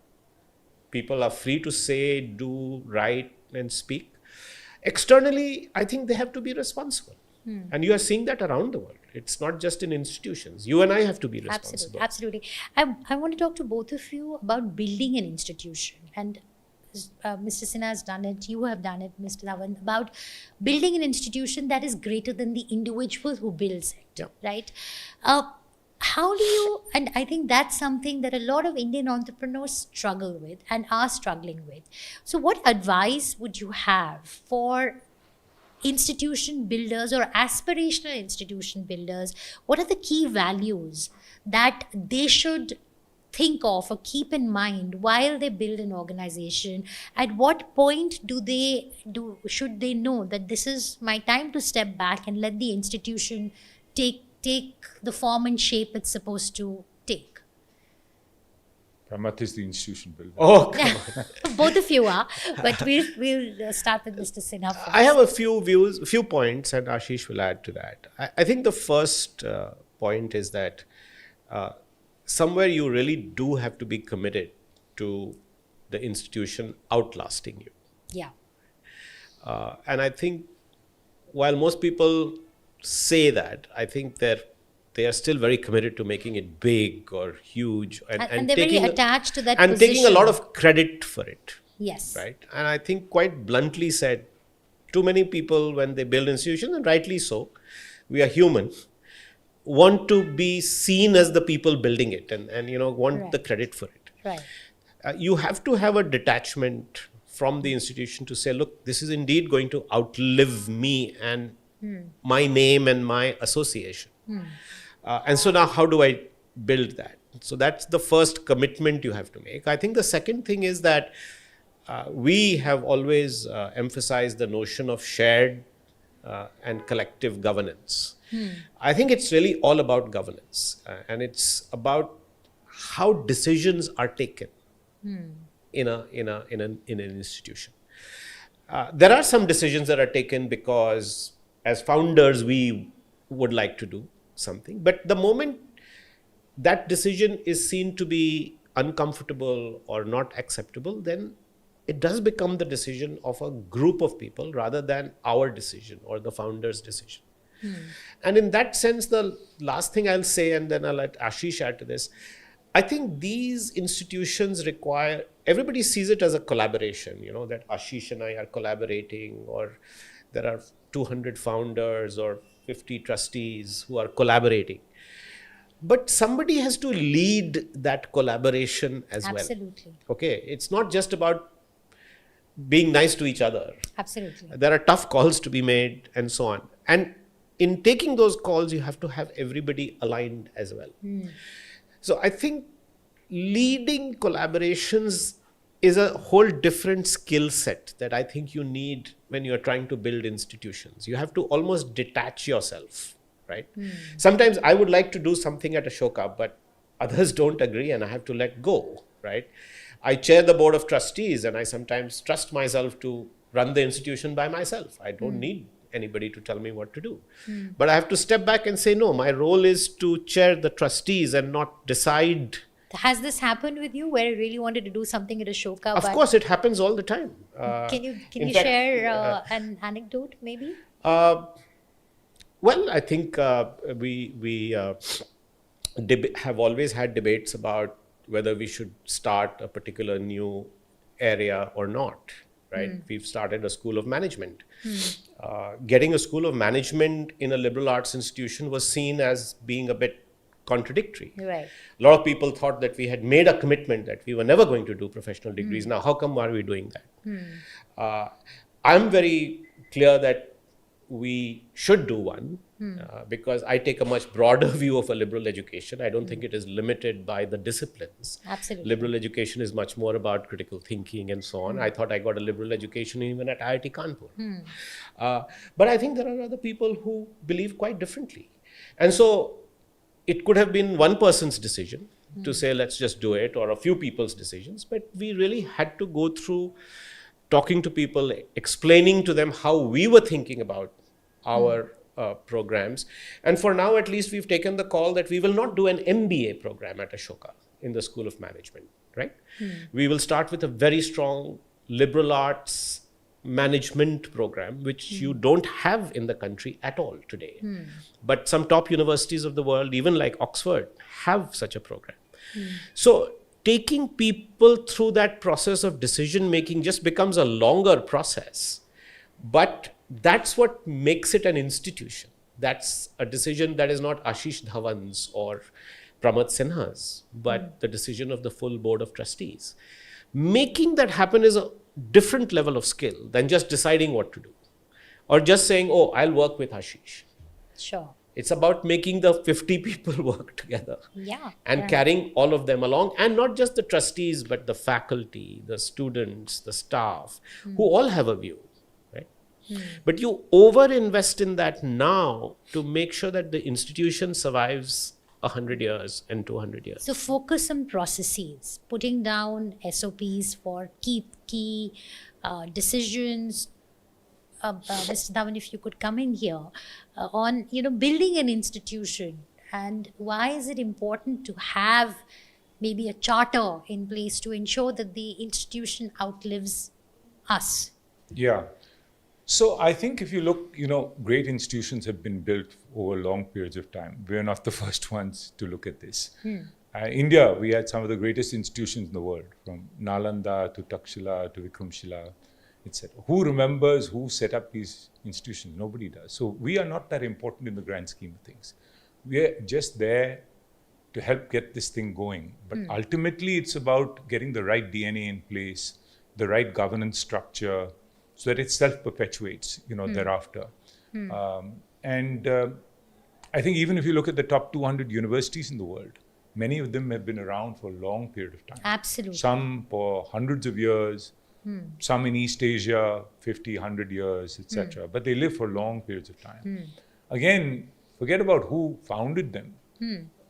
people are free to say, do, write, and speak. Externally, I think they have to be responsible. And you are seeing that around the world. It's not just in institutions. You and I have to be responsible. Absolutely. I want to talk to both of you about building an institution. And Mr. Sinha has done it, you have done it, Mr. Dhawan, about building an institution that is greater than the individual who builds it, right? how do you, and I think that's something that a lot of Indian entrepreneurs struggle with and are struggling with. So what advice would you have for institution builders or aspirational institution builders? What are the key values that they should think of or keep in mind while they build an organization? At what point should they know that this is my time to step back and let the institution take the form and shape it's supposed to take? Pramath is the institution builder. Oh, come on. Both of you are, but we'll start with Mr. Sinha first. I have a few points, and Ashish will add to that. I think the first point is that somewhere you really do have to be committed to the institution outlasting you. Yeah. And I think while most people say that, I think they are still very committed to making it big or huge, and they're very attached to that and position. taking a lot of credit for it. Yes. Right. And I think quite bluntly said, too many people, when they build institutions, and rightly so, we are human, want to be seen as the people building it and want Right. the credit for it. Right. You have to have a detachment from the institution to say, look, this is indeed going to outlive me and my name and my association. And so now how do I build that? So that's the first commitment you have to make. I think the second thing is that we have always emphasized the notion of shared and collective governance. I think it's really all about governance, and it's about how decisions are taken in an institution. There are some decisions that are taken because as founders we would like to do something, but the moment that decision is seen to be uncomfortable or not acceptable, then it does become the decision of a group of people rather than our decision or the founder's decision. And in that sense, the last thing I'll say, and then I'll let Ashish add to this, I think these institutions require, everybody sees it as a collaboration, that Ashish and I are collaborating, or there are 200 founders or 50 trustees who are collaborating. But somebody has to lead that collaboration as well. Absolutely. Okay, it's not just about being nice to each other. Absolutely. There are tough calls to be made and so on. And in taking those calls, you have to have everybody aligned as well. So I think leading collaborations is a whole different skill set that I think you need when you're trying to build institutions. You have to almost detach yourself, right? Sometimes I would like to do something at Ashoka, but others don't agree and I have to let go, right? I chair the board of trustees and I sometimes trust myself to run the institution by myself. I don't need anybody to tell me what to do. But I have to step back and say, no, my role is to chair the trustees and not decide. Has this happened with you where you really wanted to do something at Ashoka? Of course, it happens all the time. Can you in fact, share an anecdote maybe? Well, I think we have always had debates about whether we should start a particular new area or not, right? We've started a school of management. Getting a school of management in a liberal arts institution was seen as being a bit contradictory. Right. A lot of people thought that we had made a commitment that we were never going to do professional degrees. Now, how come are we doing that? I'm very clear that we should do one because I take a much broader view of a liberal education. I don't think it is limited by the disciplines. Absolutely. Liberal education is much more about critical thinking and so on. I thought I got a liberal education even at IIT Kanpur. But I think there are other people who believe quite differently. And so it could have been one person's decision to say, let's just do it, or a few people's decisions. But we really had to go through talking to people, explaining to them how we were thinking about our programs. And for now, at least, we've taken the call that we will not do an MBA program at Ashoka in the School of Management, right? We will start with a very strong liberal arts management program, which you don't have in the country at all today. But some top universities of the world, even like Oxford, have such a program. So taking people through that process of decision making just becomes a longer process. But that's what makes it an institution. that's a decision that is not Ashish Dhawan's or Pramath Sinha's, but the decision of the full board of trustees. Making that happen is a different level of skill than just deciding what to do or just saying, oh, I'll work with Ashish. Sure. It's about making the 50 people work together and carrying all of them along, and not just the trustees, but the faculty, the students, the staff, who all have a view. But you over-invest in that now to make sure that the institution survives 100 years and 200 years. So focus on processes, putting down SOPs for key decisions. Mr. Dhawan, if you could come in here on building an institution, and why is it important to have maybe a charter in place to ensure that the institution outlives us? Yeah. So I think if you look, great institutions have been built over long periods of time. We're not the first ones to look at this. India, we had some of the greatest institutions in the world, from Nalanda to Takshila to Vikramshila, etc. Who remembers who set up these institutions? Nobody does. So we are not that important in the grand scheme of things. We're just there to help get this thing going. But ultimately, it's about getting the right DNA in place, the right governance structure, so that it self-perpetuates, thereafter. I think even if you look at the top 200 universities in the world, many of them have been around for a long period of time. Absolutely. Some for hundreds of years, some in East Asia, 50, 100 years, etc. But they live for long periods of time. Again, forget about who founded them.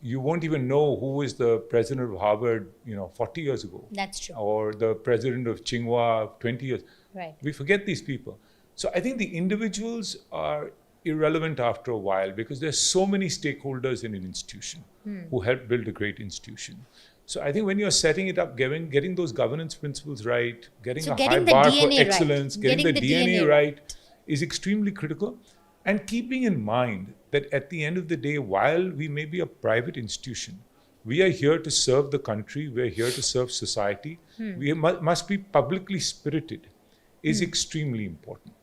You won't even know who was the president of Harvard, 40 years ago. That's true. Or the president of Tsinghua 20 years. Right. We forget these people. So I think the individuals are irrelevant after a while, because there's so many stakeholders in an institution who help build a great institution. So I think when you're setting it up, getting those governance principles right, getting a high bar for excellence, getting the DNA right is extremely critical. And keeping in mind that at the end of the day, while we may be a private institution, we are here to serve the country, we're here to serve society. We must be publicly spirited, is extremely important.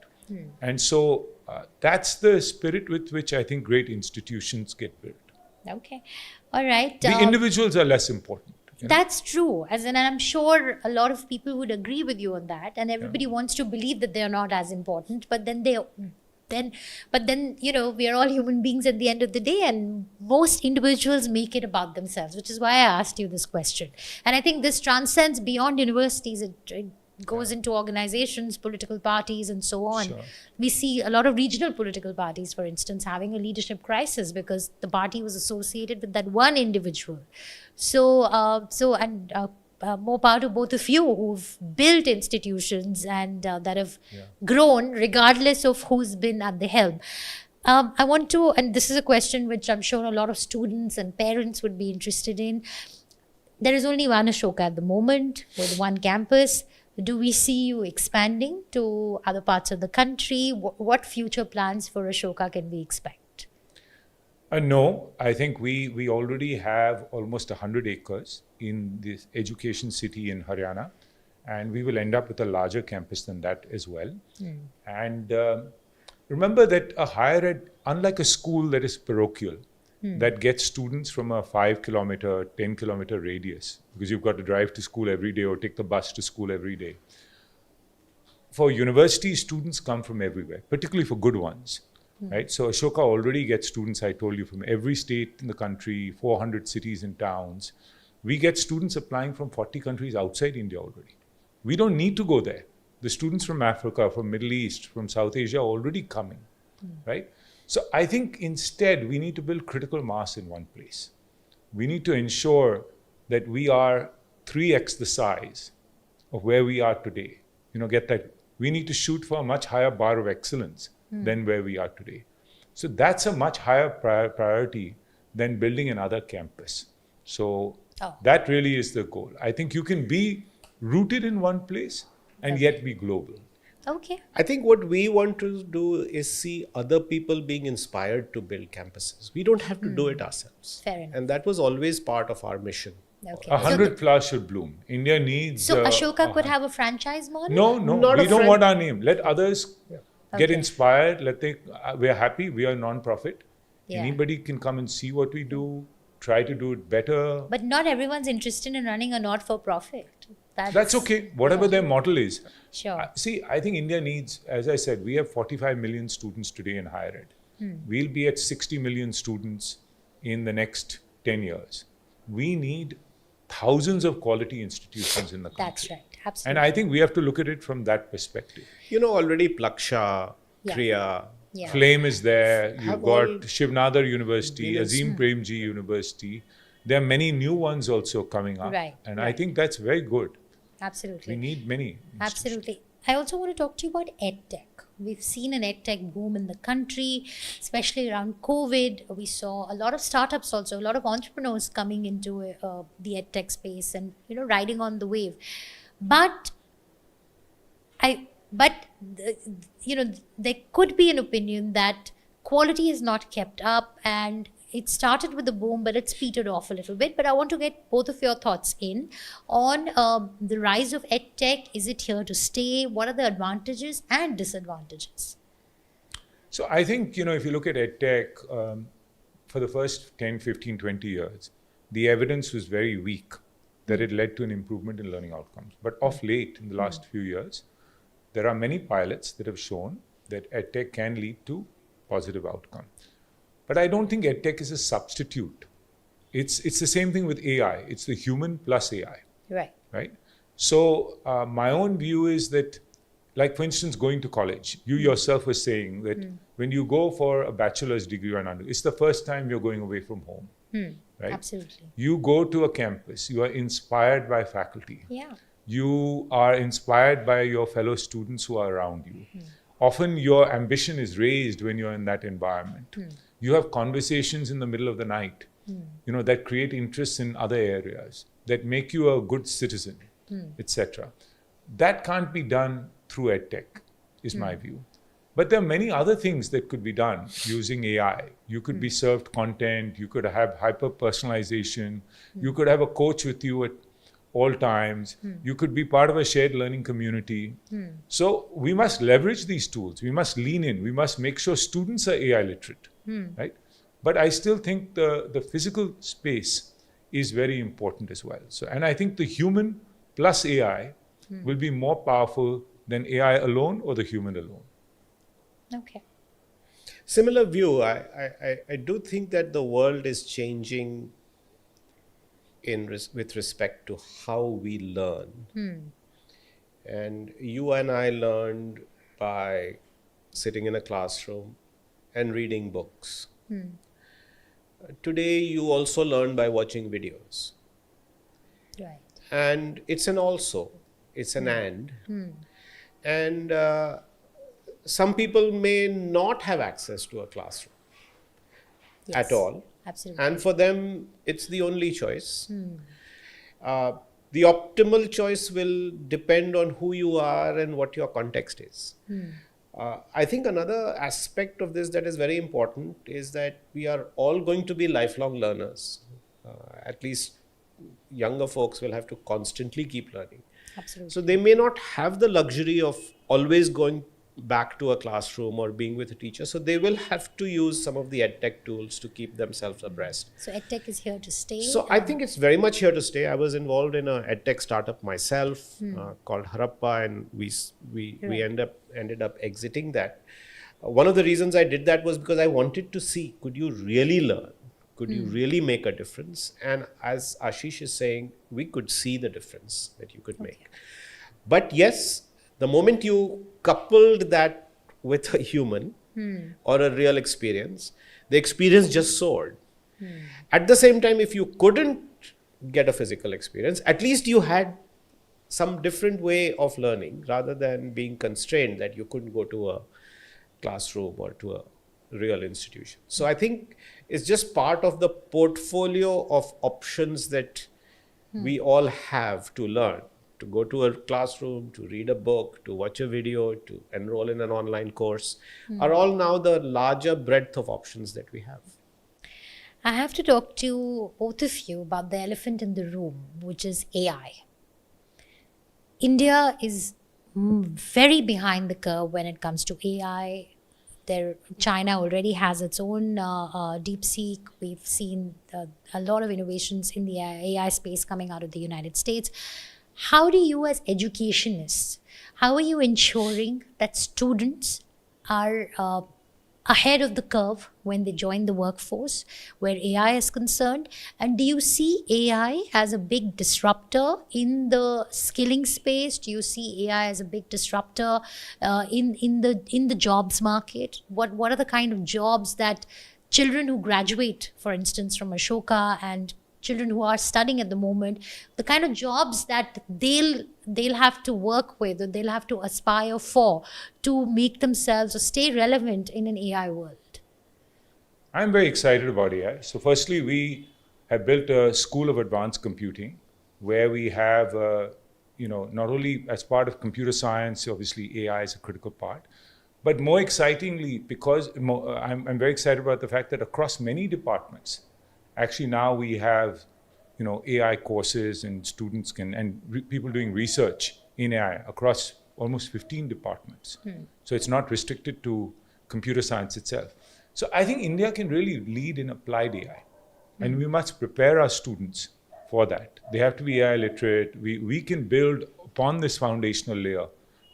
And so that's the spirit with which I think great institutions get built. Okay. All right. The individuals are less important. That's true. And I'm sure a lot of people would agree with you on that. And everybody wants to believe that they're not as important, but then we are all human beings at the end of the day, and most individuals make it about themselves, which is why I asked you this question. And I think this transcends beyond universities. It goes into organizations, political parties, and so on. Sure. We see a lot of regional political parties, for instance, having a leadership crisis because the party was associated with that one individual. More power to both of you who've built institutions and that have grown regardless of who's been at the helm. I want to, and this is a question which I'm sure a lot of students and parents would be interested in. There is only one Ashoka at the moment with one campus. Do we see you expanding to other parts of the country? What future plans for Ashoka can we expect? No, I think we already have almost 100 acres in this education city in Haryana, and we will end up with a larger campus than that as well. And remember that a higher ed, unlike a school that is parochial, that gets students from a 5-kilometer, 10-kilometer radius, because you've got to drive to school every day or take the bus to school every day. For universities, students come from everywhere, particularly for good ones. Right? So Ashoka already gets students, I told you, from every state in the country, 400 cities and towns. We get students applying from 40 countries outside India already. We don't need to go there. The students from Africa, from Middle East, from South Asia are already coming, right? So I think instead we need to build critical mass in one place. We need to ensure that we are 3x the size of where we are today. Get that? We need to shoot for a much higher bar of excellence than where we are today. So that's a much higher priority than building another campus. So that really is the goal. I think you can be rooted in one place and yet be global. Okay. I think what we want to do is see other people being inspired to build campuses. We don't have to do it ourselves. Fair enough. And that was always part of our mission. Okay. 100 plus should bloom. India needs... So Ashoka could have a franchise model? No, we don't want our name. Let others Get Okay. inspired. We're happy. We are a non-profit. Yeah. Anybody can come and see what we do, try to do it better. But not everyone's interested in running a not-for-profit. That's okay. Whatever their model is. Sure. See, I think India needs, as I said, we have 45 million students today in higher ed. We'll be at 60 million students in the next 10 years. We need thousands of quality institutions in the country. That's right. And Absolutely. I think we have to look at it from that perspective. Already Plaksha, Yeah. Kriya, Yeah. Flame is there. You've Have got all Shivnadar University, been Azim Premji University. There are many new ones also coming up. Right, And I right. think that's very good. Absolutely. We need many. institutions. Absolutely. I also want to talk to you about EdTech. We've seen an EdTech boom in the country, especially around COVID. We saw a lot of startups also, a lot of entrepreneurs coming into the EdTech space and, riding on the wave. But there could be an opinion that quality is not kept up, and it started with the boom, but it's petered off a little bit. But I want to get both of your thoughts in on the rise of EdTech. Is it here to stay? What are the advantages and disadvantages? So I think, if you look at EdTech, for the first 10, 15, 20 years, the evidence was very weak that it led to an improvement in learning outcomes. But of late, in the last few years, there are many pilots that have shown that EdTech can lead to positive outcome. But I don't think EdTech is a substitute. It's the same thing with AI. It's the human plus AI, right? So my own view is that, like for instance, going to college, you yourself were saying that when you go for a bachelor's degree or an undergrad, it's the first time you're going away from home, right? Absolutely. You go to a campus, you are inspired by faculty. Yeah. You are inspired by your fellow students who are around you. Often your ambition is raised when you're in that environment. You have conversations in the middle of the night, that create interests in other areas, that make you a good citizen, etc. That can't be done through EdTech, is my view. But there are many other things that could be done using AI. You could be served content, you could have hyper-personalization, you could have a coach with you at all times, you could be part of a shared learning community. So we must leverage these tools, we must lean in, we must make sure students are AI literate, right? But I still think the physical space is very important as well. So, and I think the human plus AI will be more powerful than AI alone or the human alone. Okay. Similar view. I do think that the world is changing with respect to how we learn. And you and I learned by sitting in a classroom and reading books. Today, you also learn by watching videos. Right. And it's an also, it's an and. And some people may not have access to a classroom at all. Absolutely. And for them, it's the only choice. The optimal choice will depend on who you are and what your context is. I think another aspect of this that is very important is that we are all going to be lifelong learners. At least younger folks will have to constantly keep learning. Absolutely. So they may not have the luxury of always going back to a classroom or being with a teacher. So they will have to use some of the EdTech tools to keep themselves abreast. So EdTech is here to stay. So I think it's very much here to stay. I was involved in a EdTech startup myself called Harappa, and we ended up exiting that. One of the reasons I did that was because I wanted to see, could you really learn? Could you really make a difference? And as Ashish is saying, we could see the difference that you could make. But yes, the moment you coupled that with a human or a real experience, the experience just soared. At the same time, if you couldn't get a physical experience, at least you had some different way of learning rather than being constrained that you couldn't go to a classroom or to a real institution. So I think it's just part of the portfolio of options that we all have to learn. To go to a classroom, to read a book, to watch a video, to enroll in an online course, are all now the larger breadth of options that we have. I have to talk to both of you about the elephant in the room, which is AI. India is very behind the curve when it comes to AI. China already has its own DeepSeek. We've seen a lot of innovations in the AI space coming out of the United States. How do you, as educationists, how are you ensuring that students are ahead of the curve when they join the workforce where AI is concerned? And do you see AI as a big disruptor in the skilling space? Do you see AI as a big disruptor in the jobs market? What are the kind of jobs that children who graduate, for instance, from Ashoka, and children who are studying at the moment, the kind of jobs that they'll have to work with, or they'll have to aspire for to make themselves or stay relevant in an AI world? I'm very excited about AI. So firstly, we have built a school of advanced computing where we have, not only as part of computer science, obviously AI is a critical part, but more excitingly, because I'm very excited about the fact that across many departments, actually now we have, AI courses, and students people doing research in AI across almost 15 departments. So it's not restricted to computer science itself. So I think India can really lead in applied AI, and we must prepare our students for that. They have to be AI literate. We can build upon this foundational layer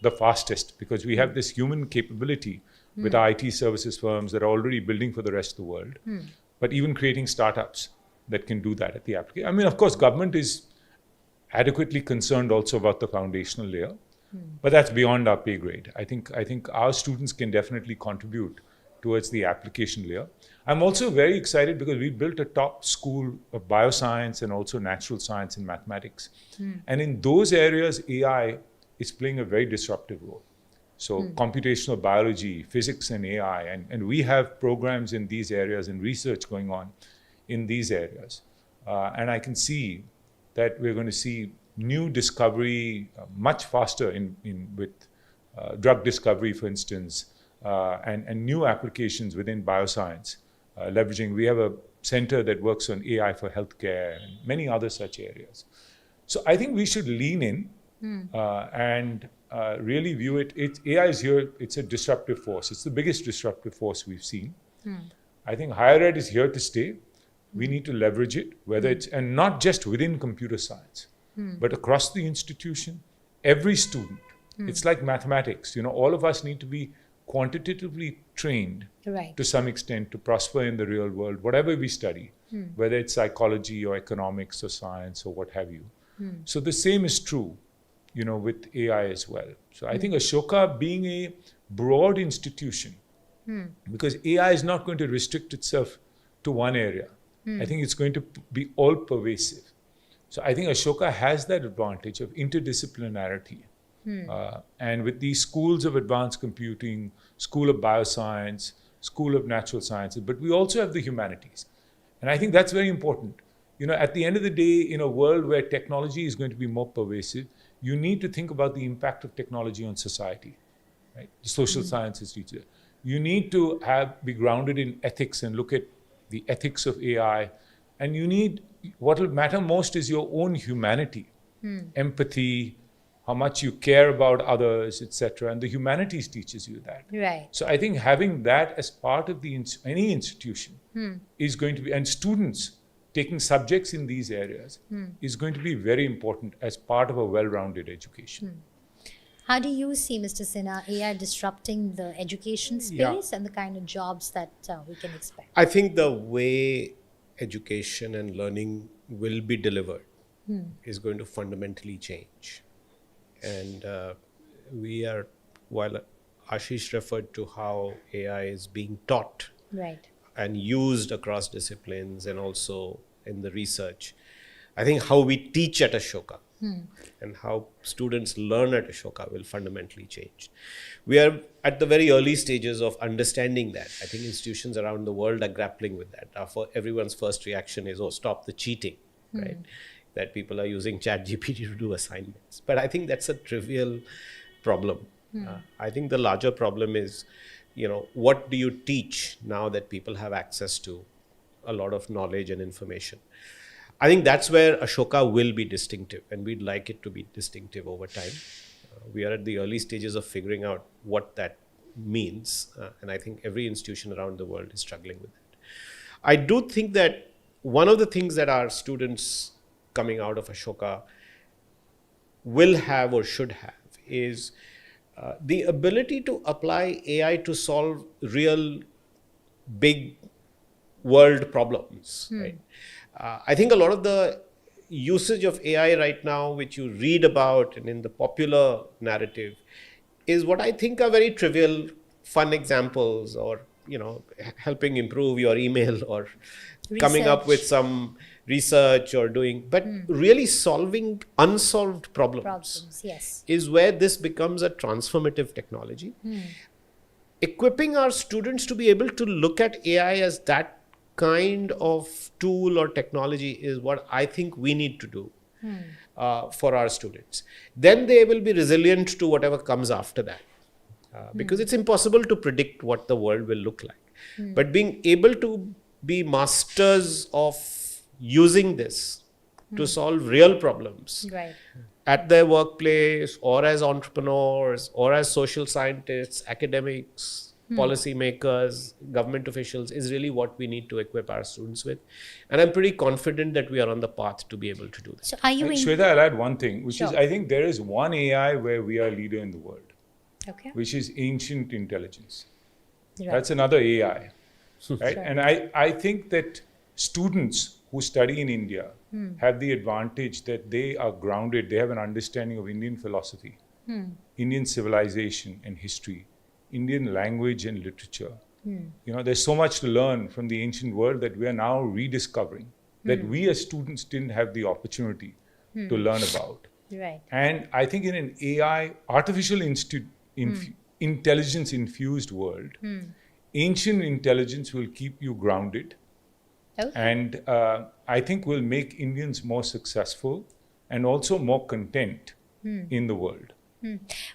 the fastest, because we have this human capability with our IT services firms that are already building for the rest of the world. But even creating startups that can do that at the application. I mean, of course, government is adequately concerned also about the foundational layer, but that's beyond our pay grade. I think our students can definitely contribute towards the application layer. I'm also very excited because we built a top school of bioscience and also natural science and mathematics. And in those areas, AI is playing a very disruptive role. So computational biology, physics and AI, and we have programs in these areas and research going on in these areas. And I can see that we're going to see new discovery much faster with drug discovery, for instance, and new applications within bioscience, leveraging. We have a center that works on AI for healthcare and many other such areas. So I think we should lean in and really view it. AI is here. It's a disruptive force. It's the biggest disruptive force we've seen. I think higher ed is here to stay. We need to leverage it, and not just within computer science, but across the institution, every student. It's like mathematics. All of us need to be quantitatively trained to some extent to prosper in the real world, whatever we study, whether it's psychology or economics or science or what have you. So the same is true with AI as well. So I think Ashoka being a broad institution, because AI is not going to restrict itself to one area. I think it's going to be all pervasive. So I think Ashoka has that advantage of interdisciplinarity. And with these schools of advanced computing, school of bioscience, school of natural sciences, but we also have the humanities. And I think that's very important. At the end of the day, in a world where technology is going to be more pervasive, you need to think about the impact of technology on society, right? The social sciences teach you. You need to be grounded in ethics and look at the ethics of AI. And what will matter most is your own humanity, empathy, how much you care about others, etc. And the humanities teaches you that. Right. So I think having that as part of any institution is going to be, and students taking subjects in these areas is going to be very important as part of a well-rounded education. How do you see, Mr. Sinha, AI disrupting the education space and the kind of jobs that we can expect? I think the way education and learning will be delivered is going to fundamentally change. And while Ashish referred to how AI is being taught and used across disciplines and also in the research, I think how we teach at Ashoka and how students learn at Ashoka will fundamentally change. We are at the very early stages of understanding that. I think institutions around the world are grappling with that. Everyone's first reaction is, stop the cheating, right? That people are using ChatGPT to do assignments. But I think that's a trivial problem. I think the larger problem is, what do you teach now that people have access to a lot of knowledge and information? I think that's where Ashoka will be distinctive, and we'd like it to be distinctive over time. We are at the early stages of figuring out what that means. And I think every institution around the world is struggling with it. I do think that one of the things that our students coming out of Ashoka will have or should have is the ability to apply AI to solve real big world problems. Right? I think a lot of the usage of AI right now, which you read about and in the popular narrative, is what I think are very trivial, fun examples, or helping improve your email, or coming up with some research or doing, but really solving unsolved problems yes. is where this becomes a transformative technology. Equipping our students to be able to look at AI as that kind of tool or technology is what I think we need to do for our students. Then they will be resilient to whatever comes after that. Because it's impossible to predict what the world will look like. But being able to be masters of using this to solve real problems at their workplace, or as entrepreneurs, or as social scientists, academics, policymakers, government officials, is really what we need to equip our students with. And I'm pretty confident that we are on the path to be able to do that. So are you Shweta, I'll add one thing, which is I think there is one AI where we are a leader in the world. Which is ancient intelligence. That's another AI, right? And I think that students who study in India have the advantage that they are grounded, they have an understanding of Indian philosophy, Indian civilization and history, Indian language and literature. There's so much to learn from the ancient world that we are now rediscovering, that we as students didn't have the opportunity to learn about. And I think in an AI, artificial intelligence infused world, ancient intelligence will keep you grounded, and I think will make Indians more successful and also more content in the world.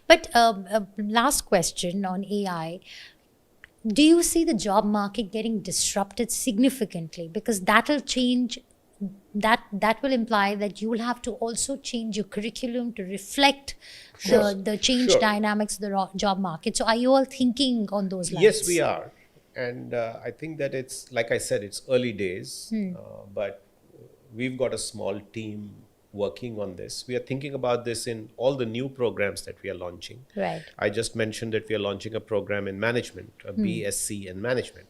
But last question on AI. Do you see the job market getting disrupted significantly? Because that will change. That will imply that you will have to also change your curriculum to reflect the change dynamics of the job market. So are you all thinking on those lines? Yes, we are. And I think that it's, like I said, it's early days, but we've got a small team working on this. We are thinking about this in all the new programs that we are launching. I just mentioned that we are launching a program in management, a BSc in management.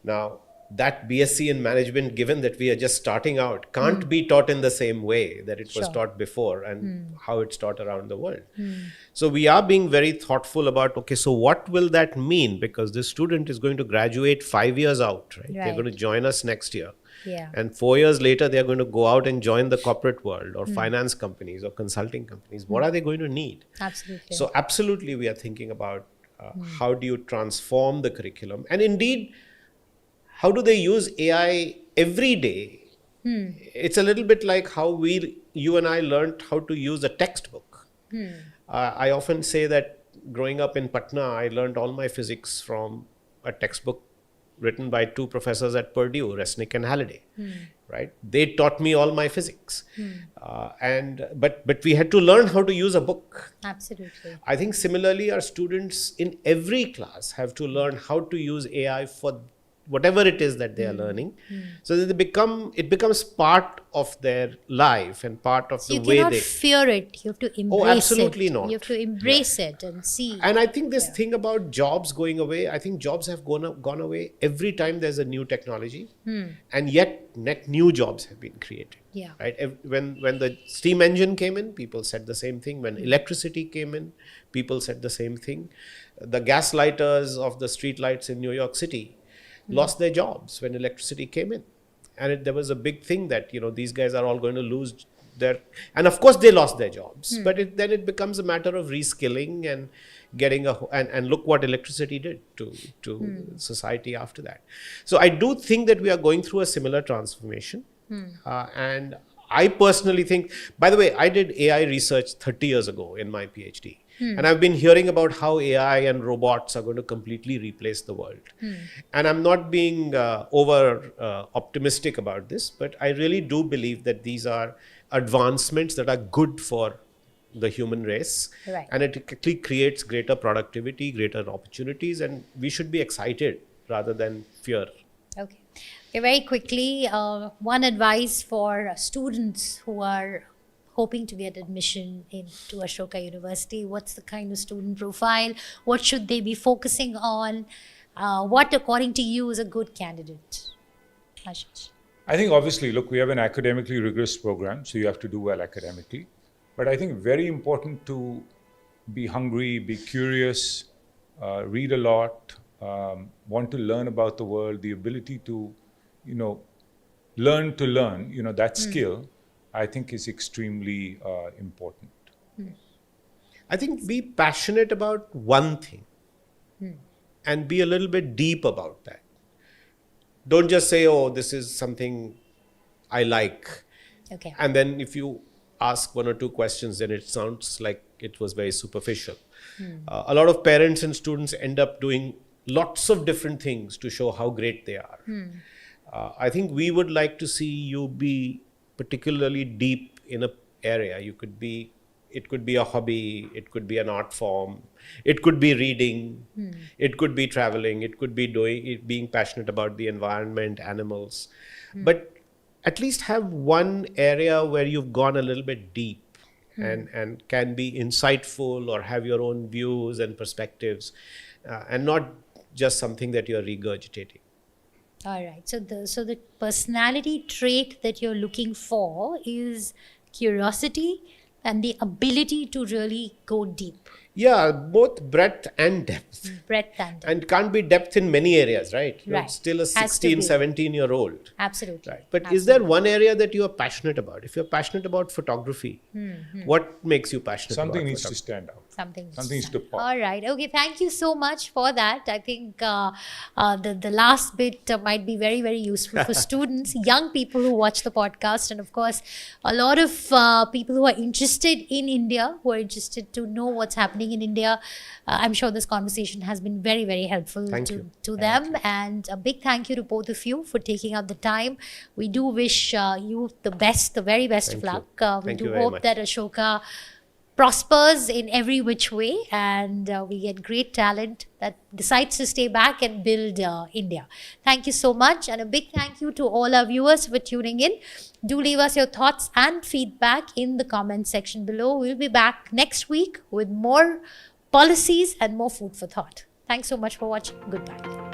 Now, that BSc in management, given that we are just starting out, can't be taught in the same way that it was taught before and how it's taught around the world. So we are being very thoughtful about, okay, so what will that mean? Because this student is going to graduate 5 years out, right? They're going to join us next year. And 4 years later, they're going to go out and join the corporate world or finance companies or consulting companies. What are they going to need? Absolutely. So absolutely, we are thinking about how do you transform the curriculum? And indeed, how do they use AI every day? It's a little bit like how you and I learned how to use a textbook. I often say that growing up in Patna, I learned all my physics from a textbook written by 2 professors at Purdue, Resnick and Halliday. Right? They taught me all my physics. But we had to learn how to use a book. Absolutely. I think similarly, our students in every class have to learn how to use AI for whatever it is that they are learning, so that it becomes part of their life and part of the way they... You cannot fear it. You have to embrace it. Oh, absolutely not. You have to embrace it and see. And I think this thing about jobs going away, I think jobs have gone away every time there's a new technology, and yet new jobs have been created. Right? When the steam engine came in, people said the same thing. When electricity came in, people said the same thing. The gas lighters of the street lights in New York City lost their jobs when electricity came in, and there was a big thing that these guys are all going to lose their, and of course they lost their jobs. But then it becomes a matter of reskilling and getting and look what electricity did to society after that. So I do think that we are going through a similar transformation, and I personally think, by the way, I did AI research 30 years ago in my PhD. And I've been hearing about how AI and robots are going to completely replace the world. And I'm not being over optimistic about this, but I really do believe that these are advancements that are good for the human race. Right. And it actually creates greater productivity, greater opportunities, and we should be excited rather than fear. Okay. Okay, very quickly, one advice for students who are hoping to get admission into Ashoka University. What's the kind of student profile? What should they be focusing on? What, according to you, is a good candidate? Ashish. I think obviously, look, we have an academically rigorous program, so you have to do well academically. But I think very important to be hungry, be curious, read a lot, want to learn about the world, the ability to, learn to learn, that skill, I think is extremely important. I think be passionate about one thing and be a little bit deep about that. Don't just say, oh, this is something I like. Okay. And then if you ask one or two questions, then it sounds like it was very superficial. A lot of parents and students end up doing lots of different things to show how great they are. I think we would like to see you be particularly deep in an area. It could be a hobby, it could be an art form, it could be reading, it could be traveling, it could be being passionate about the environment, animals. But at least have one area where you've gone a little bit deep and can be insightful or have your own views and perspectives, and not just something that you're regurgitating. All right. So the personality trait that you're looking for is curiosity and the ability to really go deep. Yeah, both breadth and depth. Breadth and depth. And can't be depth in many areas, right? You're Right. still a Has to 16, be. 17-year-old. Absolutely. Right. But is there one area that you are passionate about? If you're passionate about photography, what makes you passionate Something about needs to photography? stand out. Something needs to pop. All right. Okay. Thank you so much for that. I think the last bit might be very, very useful for students, young people who watch the podcast, and of course, a lot of people who are interested in India, who are interested to know what's happening in India. I'm sure this conversation has been very, very helpful to them. And a big thank you to both of you for taking out the time. We do wish you the best, the very best of luck. We Thank you do very hope much. that Ashoka prospers in every which way, and we get great talent that decides to stay back and build India. Thank you so much, and a big thank you to all our viewers for tuning in. Do leave us your thoughts and feedback in the comment section below. We'll be back next week with more policies and more food for thought. Thanks so much for watching. Goodbye.